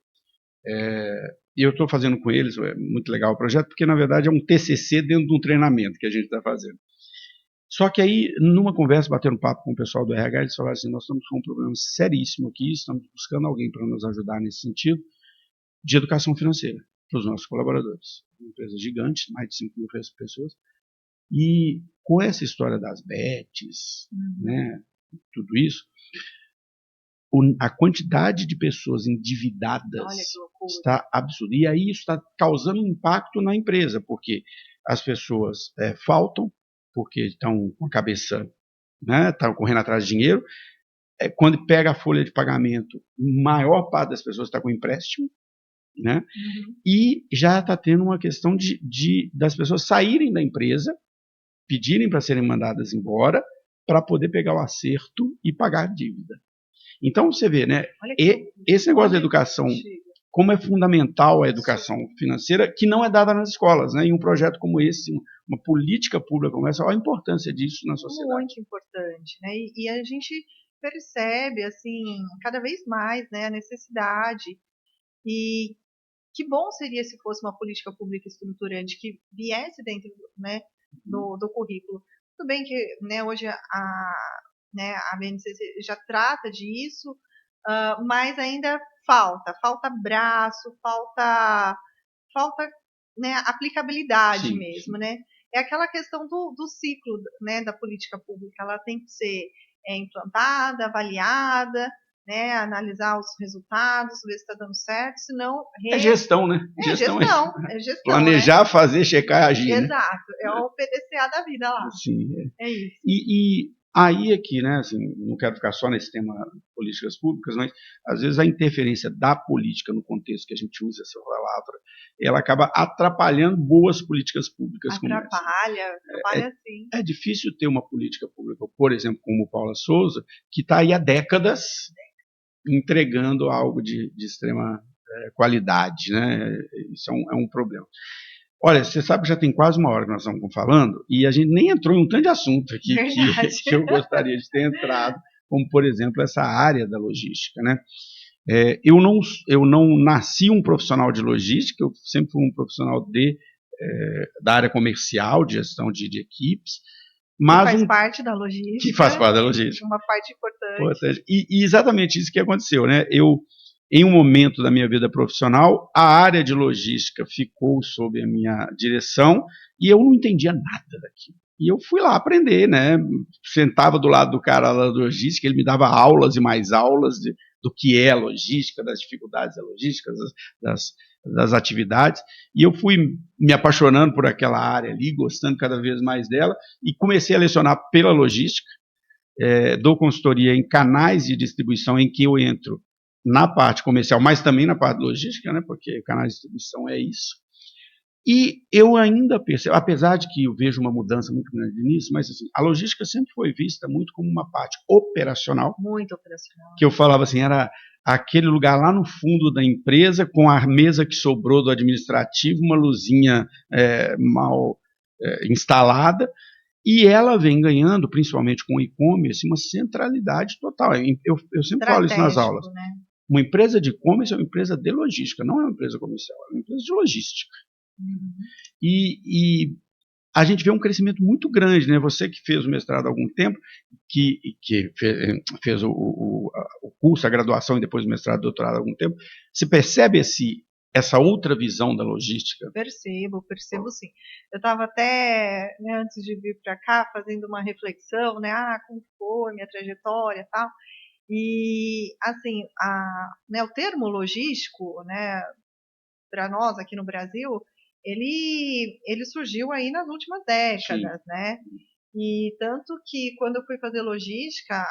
e eu estou fazendo com eles, é muito legal o projeto, porque na verdade é um TCC dentro de um treinamento que a gente está fazendo. Só que aí, numa conversa, batendo papo com o pessoal do RH, eles falaram assim, nós estamos com um problema seríssimo aqui, estamos buscando alguém para nos ajudar nesse sentido, de educação financeira para os nossos colaboradores. Uma empresa gigante, mais de 5 mil pessoas, e com essa história das bets, né, tudo isso, a quantidade de pessoas endividadas está absurda. E aí isso está causando um impacto na empresa, porque as pessoas faltam, porque estão com a cabeça, né, estão correndo atrás de dinheiro. Quando pega a folha de pagamento, maior parte das pessoas está com empréstimo, né? E já está tendo uma questão das pessoas saírem da empresa, pedirem para serem mandadas embora, para poder pegar o acerto e pagar a dívida. Então você vê, né? Esse negócio da educação, como é fundamental a educação financeira, que não é dada nas escolas, né? Em um projeto como esse, uma política pública como essa, olha a importância disso na sociedade. Muito importante, né? E a gente percebe, assim, cada vez mais, né, a necessidade. E que bom seria se fosse uma política pública estruturante que viesse dentro, né, do currículo. Tudo bem que, né, hoje a BNCC já trata disso, mas ainda falta braço, falta, né, aplicabilidade mesmo, né? É aquela questão do ciclo, né, da política pública, ela tem que ser implantada, avaliada, né, analisar os resultados, ver se está dando certo, senão... É gestão, né? É gestão. Planejar, né? Fazer, checar, agir. Exato, né? É o PDCA da vida lá. Sim, é isso. E aí aqui, né, assim, não quero ficar só nesse tema políticas públicas, mas às vezes a interferência da política no contexto que a gente usa essa palavra, ela acaba atrapalhando boas políticas públicas. Atrapalha sim. É difícil ter uma política pública, por exemplo, como Paula Souza, que está aí há décadas entregando algo de extrema qualidade, né? Isso é um problema. Olha, você sabe que já tem quase uma hora que nós estamos falando e a gente nem entrou em um tanto de assunto aqui que eu gostaria de ter entrado, como, por exemplo, essa área da logística, né? Eu não nasci um profissional de logística, eu sempre fui um profissional da área comercial, de gestão de equipes, mas que faz parte da logística. Que faz parte da logística. Uma parte importante. E exatamente isso que aconteceu, né? Em um momento da minha vida profissional, a área de logística ficou sob a minha direção e eu não entendia nada daquilo. E eu fui lá aprender, né? Sentava do lado do cara da logística, ele me dava aulas e mais aulas do que é a logística, das dificuldades da logística, das atividades, e eu fui me apaixonando por aquela área ali, gostando cada vez mais dela, e comecei a lecionar pela logística, dou consultoria em canais de distribuição em que eu entro na parte comercial, mas também na parte logística, né, porque canais de distribuição é isso. E eu ainda percebo, apesar de que eu vejo uma mudança muito grande nisso, mas assim, a logística sempre foi vista muito como uma parte operacional. Muito operacional. Que eu falava assim, era aquele lugar lá no fundo da empresa, com a mesa que sobrou do administrativo, uma luzinha mal instalada, e ela vem ganhando, principalmente com o e-commerce, uma centralidade total. Eu sempre falo isso nas aulas. Né? Uma empresa de e-commerce é uma empresa de logística, não é uma empresa comercial, é uma empresa de logística. Uhum. E a gente vê um crescimento muito grande, né? Você que fez o mestrado há algum tempo, que fez o curso, a graduação e depois o mestrado e doutorado há algum tempo, você percebe essa outra visão da logística? Percebo sim. Eu estava até, né, antes de vir para cá, fazendo uma reflexão, né? Como foi minha trajetória e tal. E, assim, né, o termo logístico, né, para nós aqui no Brasil, ele surgiu aí nas últimas décadas, Sim. né? E tanto que quando eu fui fazer logística,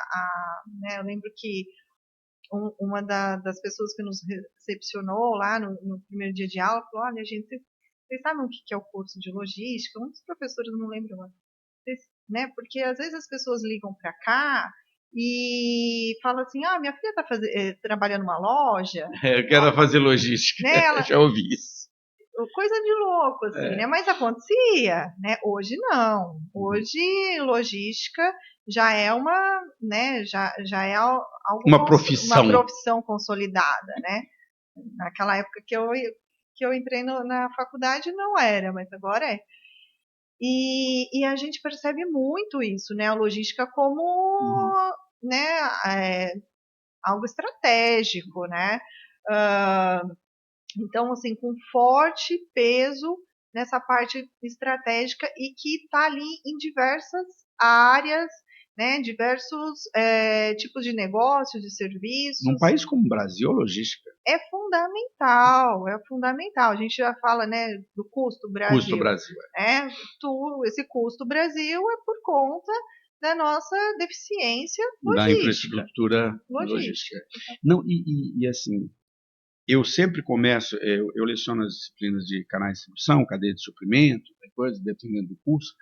né, eu lembro que uma das pessoas que nos recepcionou lá no primeiro dia de aula falou, olha, gente, vocês sabem o que é o curso de logística? Um dos professores, não lembro, né? Porque às vezes as pessoas ligam para cá e fala assim, minha filha está trabalhando numa loja, Eu quero fazer logística, né? Ela, já ouvi isso. Coisa de louco, assim, né? Mas acontecia, né? Hoje não. Hoje logística já é uma, né? Já é algo uma profissão consolidada, né? Naquela época que eu entrei na faculdade não era, mas agora é. E a gente percebe muito isso, né? A logística como, né? Algo estratégico, né? Então, assim, com forte peso nessa parte estratégica e que está ali em diversas áreas, né, diversos tipos de negócios, de serviços. Num país como o Brasil, a logística é fundamental, é fundamental. A gente já fala, né, do custo Brasil. Custo Brasil. Esse custo Brasil é por conta da nossa deficiência logística. Da infraestrutura logística. Não, e assim, eu sempre começo, eu leciono as disciplinas de canais de distribuição, cadeia de suprimento, coisa, dependendo do curso,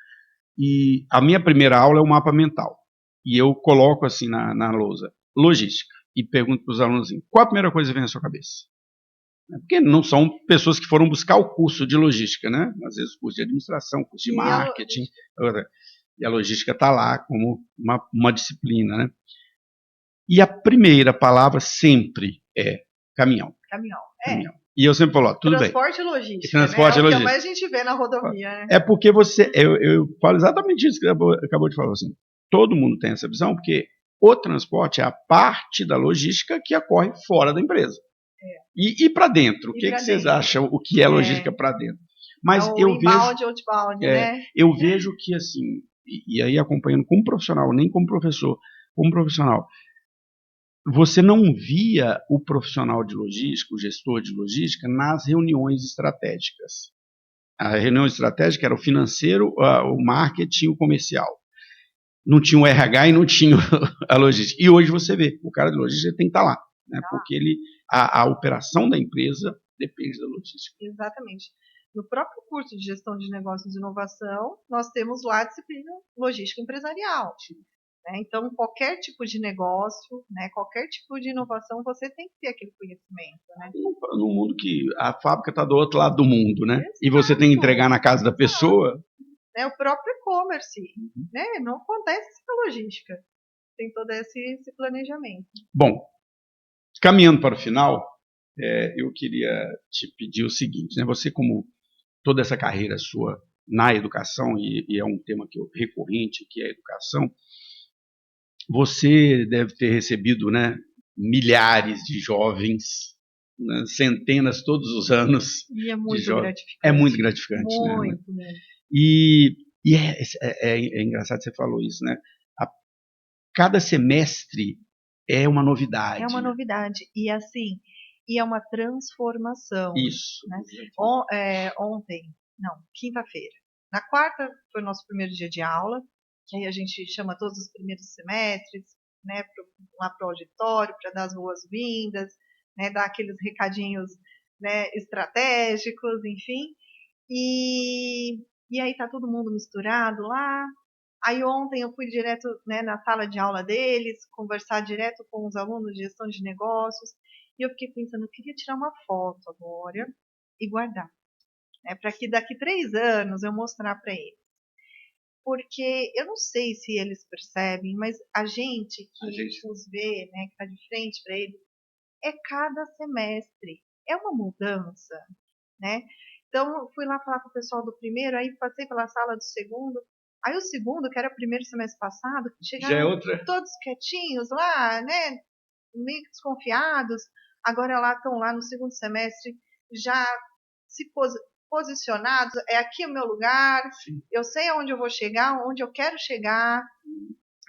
e a minha primeira aula é o mapa mental. E eu coloco assim na lousa, logística, e pergunto para os alunos assim, qual a primeira coisa que vem na sua cabeça? Porque não são pessoas que foram buscar o curso de logística, né? Às vezes o curso de administração, curso de marketing, e a logística está lá como uma disciplina, né? E a primeira palavra sempre é caminhão. Caminhão. E eu sempre falo, tudo transporte bem. E logística. Transporte né? e logística. É o que mais a gente vê na rodovia. Né? É porque você, eu falo exatamente isso que você acabou de falar. Assim, todo mundo tem essa visão, porque o transporte é a parte da logística que ocorre fora da empresa. E para dentro, o que vocês acham? O que é logística para dentro? Mas eu inbound, outbound, né? Eu vejo que assim, e aí acompanhando como profissional, nem como professor, como profissional, você não via o profissional de logística, o gestor de logística, nas reuniões estratégicas. A reunião estratégica era o financeiro, o marketing, o comercial. Não tinha o RH e não tinha a logística. E hoje você vê, o cara de logística tem que estar lá, né? Porque a operação da empresa depende da logística. Exatamente. No próprio curso de gestão de negócios e inovação, nós temos lá a disciplina logística empresarial. Né? Então, qualquer tipo de negócio, né, qualquer tipo de inovação, você tem que ter aquele conhecimento. Né? No mundo que a fábrica está do outro lado do mundo, né? Exato. E você tem que entregar na casa da pessoa. O próprio e-commerce, né? Não acontece sem logística. Tem todo esse planejamento. Bom, caminhando para o final, eu queria te pedir o seguinte, né? Você, como toda essa carreira sua na educação, e é um tema que recorrente, que é a educação, você deve ter recebido, né, milhares de jovens, né, centenas todos os anos. E é muito gratificante. É muito gratificante. Muito, né? E é engraçado que você falou isso, né? Cada semestre é uma novidade. É uma novidade. E assim, é uma transformação. Isso. Né? Quinta-feira. Na quarta foi o nosso primeiro dia de aula, que aí a gente chama todos os primeiros semestres, né, lá para o auditório, para dar as boas-vindas, né, dar aqueles recadinhos, né, estratégicos, enfim. E aí tá todo mundo misturado lá. Aí ontem eu fui direto, né, na sala de aula deles, conversar direto com os alunos de gestão de negócios, e eu fiquei pensando, eu queria tirar uma foto agora e guardar, né, para que daqui 3 anos eu mostrar para eles. Porque eu não sei se eles percebem, mas a gente os vê, né, que está de frente para eles, é cada semestre, é uma mudança, né? Então, eu fui lá falar com o pessoal do primeiro, aí passei pela sala do segundo, aí o segundo, que era o primeiro semestre passado, chegaram todos quietinhos lá, né, meio desconfiados, agora estão lá no segundo semestre, já se posicionados, é aqui o meu lugar, Sim. Eu sei aonde eu vou chegar, onde eu quero chegar.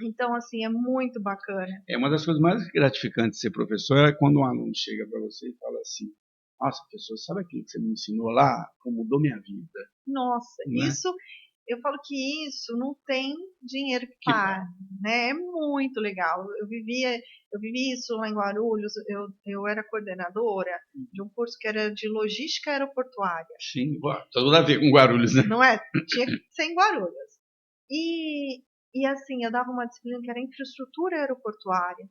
Então, assim, é muito bacana. É uma das coisas mais gratificantes de ser professor é quando um aluno chega para você e fala assim, nossa, professor, sabe aquilo que você me ensinou lá? Como mudou minha vida. Nossa, isso, eu falo que isso não tem dinheiro que pague, né? É muito legal. Eu vivi isso lá em Guarulhos, eu era coordenadora de um curso que era de logística aeroportuária. Sim, tudo a ver com Guarulhos, né? Não é? Tinha que ser em Guarulhos. E E assim, eu dava uma disciplina que era infraestrutura aeroportuária.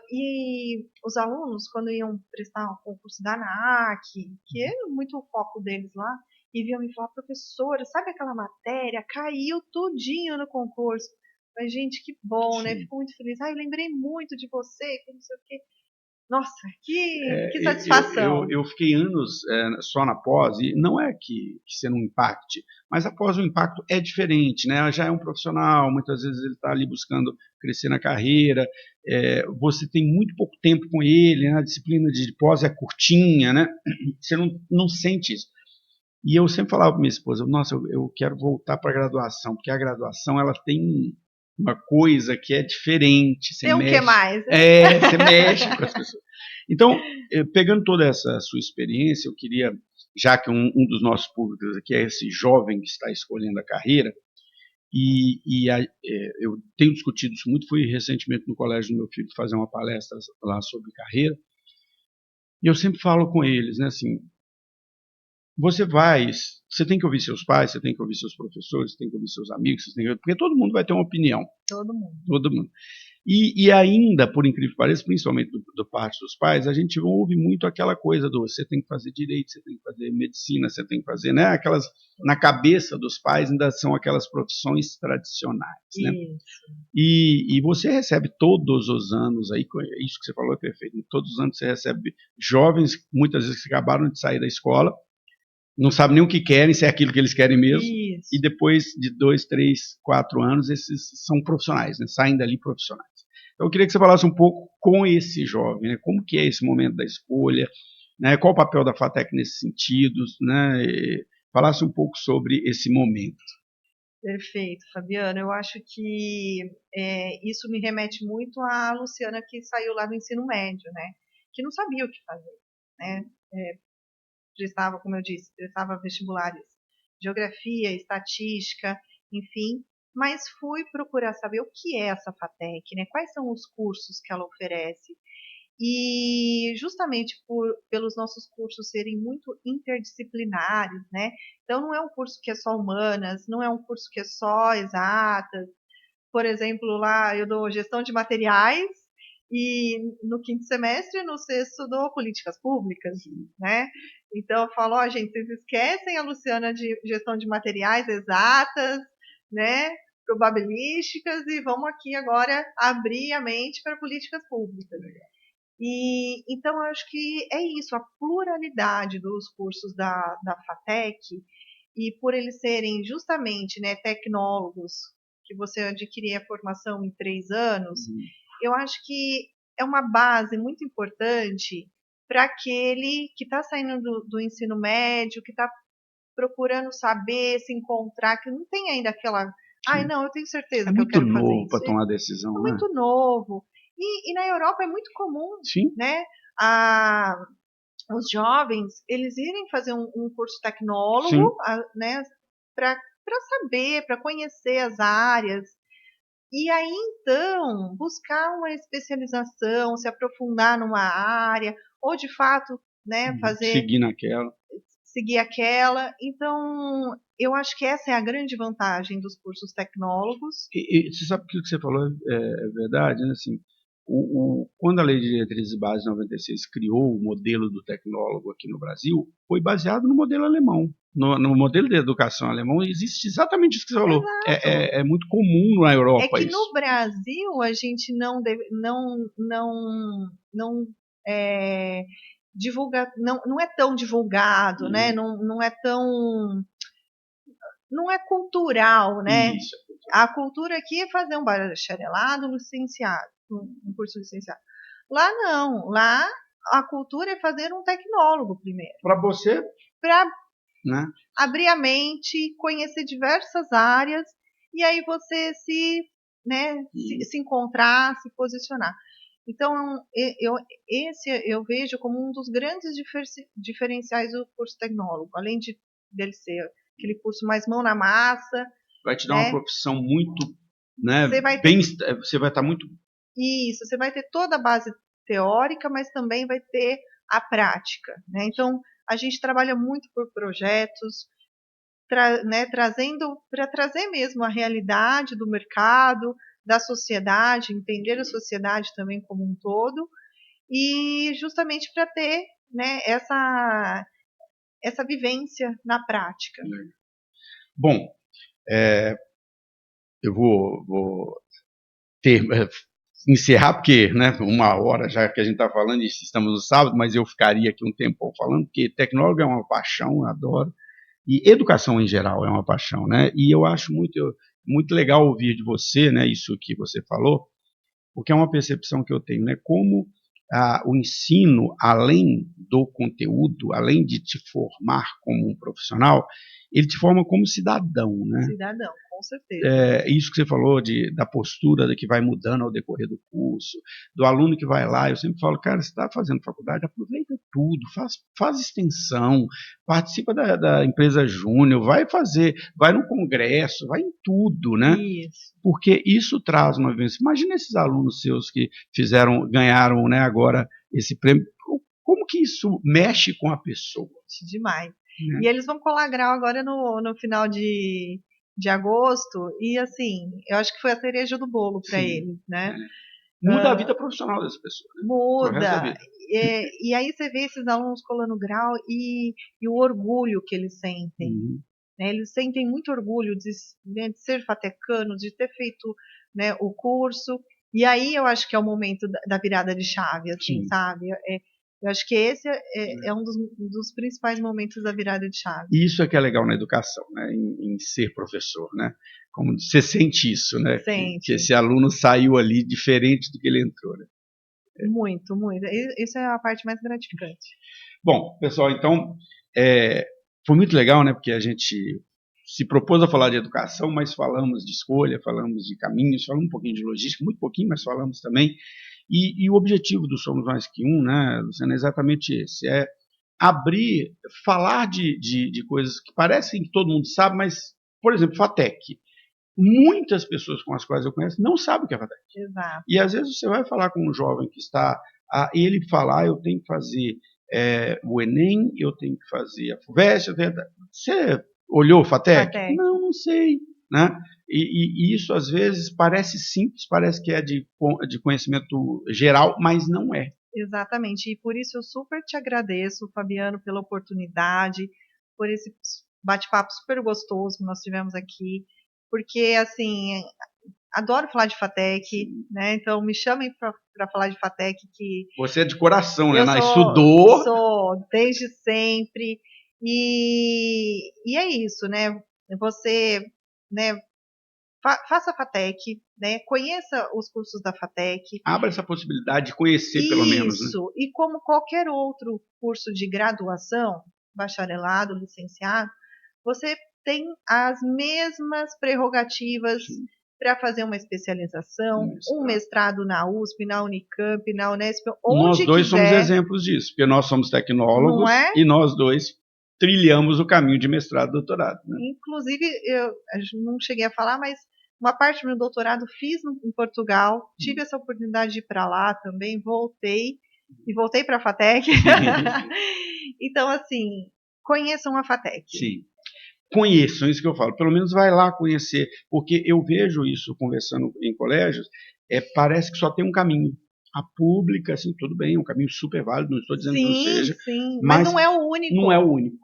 E os alunos, quando iam prestar o concurso da ANAC, que é muito o foco deles lá, e vinham me falar, professora, sabe aquela matéria? Caiu tudinho no concurso. Mas, gente, que bom, né? Fico muito feliz. Eu lembrei muito de você, que não sei o quê. Nossa, que satisfação. Eu fiquei anos só na pós, e não é que você não impacte, mas após o impacto é diferente, né? Já é um profissional, muitas vezes ele está ali buscando crescer na carreira, você tem muito pouco tempo com ele, né? A disciplina de pós é curtinha, né? Você não sente isso. E eu sempre falava para minha esposa, nossa, eu quero voltar para a graduação, porque a graduação ela tem uma coisa que é diferente, você tem um que mexe, mais, né? você mexe com as pessoas. Então, pegando toda essa sua experiência, eu queria, já que um dos nossos públicos aqui é esse jovem que está escolhendo a carreira, eu tenho discutido isso muito, fui recentemente no colégio do meu filho fazer uma palestra lá sobre carreira, e eu sempre falo com eles, né, assim, você tem que ouvir seus pais, você tem que ouvir seus professores, você tem que ouvir seus amigos, porque todo mundo vai ter uma opinião. Todo mundo. Todo mundo. E ainda, por incrível que pareça, principalmente do parte dos pais, a gente ouve muito aquela coisa do você tem que fazer direito, você tem que fazer medicina, você tem que fazer, né? Aquelas, na cabeça dos pais ainda são aquelas profissões tradicionais, né? E você recebe todos os anos, aí, isso que você falou é perfeito, todos os anos você recebe jovens, muitas vezes que acabaram de sair da escola, não sabem nem o que querem, se é aquilo que eles querem mesmo. Isso. E depois de 2, 3, 4 anos, esses são profissionais, né? Saem dali profissionais. Então, eu queria que você falasse um pouco com esse jovem, né? Como que é esse momento da escolha, né? Qual o papel da FATEC nesse sentido, né? Falasse um pouco sobre esse momento. Perfeito, Fabiana. Eu acho que isso me remete muito à Luciana que saiu lá do ensino médio, né? Que não sabia o que fazer, né? Prestava, como eu disse, prestava vestibulares, geografia, estatística, enfim, mas fui procurar saber o que é essa FATEC, né? Quais são os cursos que ela oferece. E justamente pelos nossos cursos serem muito interdisciplinares, né? Então não é um curso que é só humanas, não é um curso que é só exatas. Por exemplo, lá eu dou gestão de materiais e no quinto semestre, no sexto, dou políticas públicas, né? Então eu falo, ó, gente, vocês esquecem a Luciana de gestão de materiais exatas, né? Probabilísticas e vamos aqui agora abrir a mente para políticas públicas. E então eu acho que é isso, a pluralidade dos cursos da FATEC, e por eles serem justamente, né, tecnólogos, que você adquirir a formação em 3 anos, eu acho que é uma base muito importante para aquele que está saindo do ensino médio, que está procurando saber, se encontrar, que não tem ainda aquela, não, eu tenho certeza que eu quero fazer isso. É muito novo para tomar decisão, é muito novo. E na Europa é muito comum, Sim. né? Os jovens, eles irem fazer um curso tecnólogo, né? Para saber, para conhecer as áreas. E aí, então, buscar uma especialização, se aprofundar numa área, ou de fato, né, seguir aquela. Então, eu acho que essa é a grande vantagem dos cursos tecnólogos. E você sabe que o que você falou é verdade, né? Assim, quando a Lei de Diretrizes e Bases 96 criou o modelo do tecnólogo aqui no Brasil, foi baseado no modelo alemão. No modelo de educação alemão existe exatamente isso que você falou. É muito comum na Europa. É que isso. No Brasil a gente não divulga, não é tão divulgado, né? Não é tão, não é cultural, né? Isso. A cultura aqui é fazer um bacharelado, licenciado, um curso licenciado. Lá não, lá a cultura é fazer um tecnólogo primeiro. Para você? Para abrir a mente, conhecer diversas áreas e aí você se encontrar, se posicionar. Então, eu vejo como um dos grandes diferenciais do curso tecnólogo, além dele ser aquele curso mais mão na massa. Vai te dar uma profissão muito, né? Você vai estar muito... Isso, você vai ter toda a base teórica, mas também vai ter a prática, né? Então, a gente trabalha muito por projetos, trazendo para trazer mesmo a realidade do mercado, da sociedade, entender a sociedade também como um todo, e justamente para ter, né, essa vivência na prática. Bom, eu vou encerrar, porque, né, 1 hora já que a gente está falando, e estamos no sábado, mas eu ficaria aqui um tempão falando, porque tecnólogo é uma paixão, eu adoro, e educação em geral é uma paixão, né? E eu acho muito legal ouvir de você, né, isso que você falou, porque é uma percepção que eu tenho, né? Como o ensino, além do conteúdo, além de te formar como um profissional, ele te forma como cidadão, né? Cidadão, com certeza. Isso que você falou da postura que vai mudando ao decorrer do curso, do aluno que vai lá, eu sempre falo, cara, você está fazendo faculdade, aproveita tudo, faz extensão, participa da empresa júnior, vai no congresso, vai em tudo, né? Isso. Porque isso traz uma vivência. Imagina esses alunos seus que ganharam, né, agora esse prêmio, como que isso mexe com a pessoa? Demais. E eles vão colar grau agora no final de agosto, e assim, eu acho que foi a cereja do bolo para eles, né? Muda a vida profissional dessa pessoa. Né? Muda. E aí você vê esses alunos colando grau e o orgulho que eles sentem. Né? Eles sentem muito orgulho de ser fatecano, de ter feito, né, o curso. E aí eu acho que é o momento da virada de chave, assim, Sim. sabe? Eu acho que esse é um dos principais momentos da virada de chave. Isso é que é legal na educação, né? Em ser professor, né? Como você sente isso, né? Sente. Que esse aluno saiu ali diferente do que ele entrou, né? Muito, muito. Isso é a parte mais gratificante. Bom, pessoal, então foi muito legal, né? Porque a gente se propôs a falar de educação, mas falamos de escolha, falamos de caminhos, falamos um pouquinho de logística, muito pouquinho, mas falamos também. E o objetivo do Somos Mais Que Um, né, Luciana, é exatamente esse, é abrir, falar de coisas que parecem que todo mundo sabe, mas, por exemplo, FATEC. Muitas pessoas com as quais eu conheço não sabem o que é FATEC. Exato. E às vezes você vai falar com um jovem que está, ele falar, eu tenho que fazer o Enem, eu tenho que fazer a FUVEST, você olhou o FATEC? Não sei. Né? E isso às vezes parece simples, parece que é de conhecimento geral, mas não é. Exatamente, e por isso eu super te agradeço, Fabiano, pela oportunidade, por esse bate-papo super gostoso que nós tivemos aqui, porque, assim, adoro falar de FATEC, né? Então me chamem para falar de FATEC, que você é de coração, né? Estudou. Sou, desde sempre, e é isso, né? Você, né? Faça a FATEC, né? Conheça os cursos da FATEC. Abra essa possibilidade de conhecer, pelo menos. Né? Isso, e como qualquer outro curso de graduação, bacharelado, licenciado, você tem as mesmas prerrogativas para fazer uma especialização, um mestrado na USP, na Unicamp, na Unesp, onde nós dois quiser. somos exemplos disso, porque nós somos tecnólogos. Não é? E nós dois trilhamos o caminho de mestrado e doutorado. Né? Inclusive, eu não cheguei a falar, mas uma parte do meu doutorado fiz em Portugal, tive essa oportunidade de ir para lá também, voltei para a FATEC. Então, assim, conheçam a FATEC. Sim. Conheçam, isso que eu falo. Pelo menos vai lá conhecer, porque eu vejo isso conversando em colégios, parece que só tem um caminho. A pública, assim, tudo bem, é um caminho super válido, não estou dizendo que não seja. Sim, mas não é o único. Não é o único.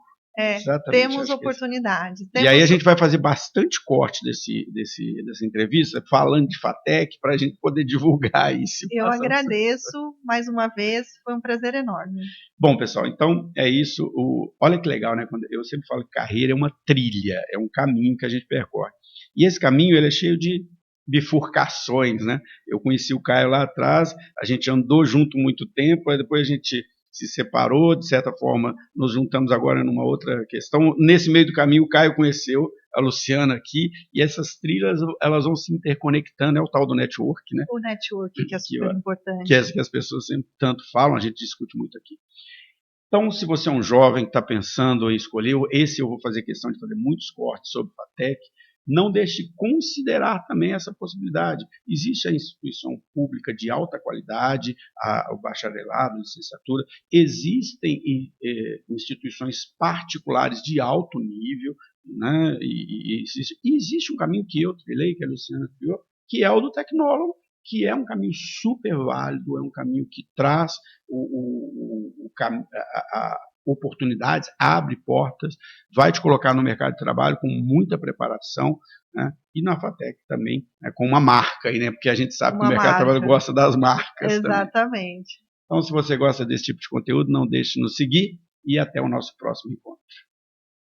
Temos oportunidades. E aí a gente vai fazer bastante corte dessa entrevista, falando de FATEC, para a gente poder divulgar isso. Eu agradeço mais uma vez, foi um prazer enorme. Bom, pessoal, então é isso. Olha que legal, né? Quando eu sempre falo que carreira é uma trilha, é um caminho que a gente percorre. E esse caminho ele é cheio de bifurcações, né? Eu conheci o Caio lá atrás, a gente andou junto muito tempo, aí depois a gente se separou, de certa forma, nos juntamos agora numa outra questão. Nesse meio do caminho, o Caio conheceu a Luciana aqui, e essas trilhas elas vão se interconectando, é o tal do network, né? O network, que é super importante. Que as pessoas sempre tanto falam, a gente discute muito aqui. Então, se você é um jovem que está pensando em escolher, esse eu vou fazer questão de fazer muitos cortes sobre FATEC, não deixe de considerar também essa possibilidade. Existe a instituição pública de alta qualidade, o bacharelado, a licenciatura, existem instituições particulares de alto nível, né? E existe um caminho que eu trilhei, que a Luciana criou, que é o do tecnólogo, que é um caminho super válido, é um caminho que traz oportunidades, abre portas, vai te colocar no mercado de trabalho com muita preparação, né? E na FATEC também, né, com uma marca, aí, né? Porque a gente sabe que o mercado de trabalho gosta das marcas também. Exatamente. Então, se você gosta desse tipo de conteúdo, não deixe de nos seguir e até o nosso próximo encontro.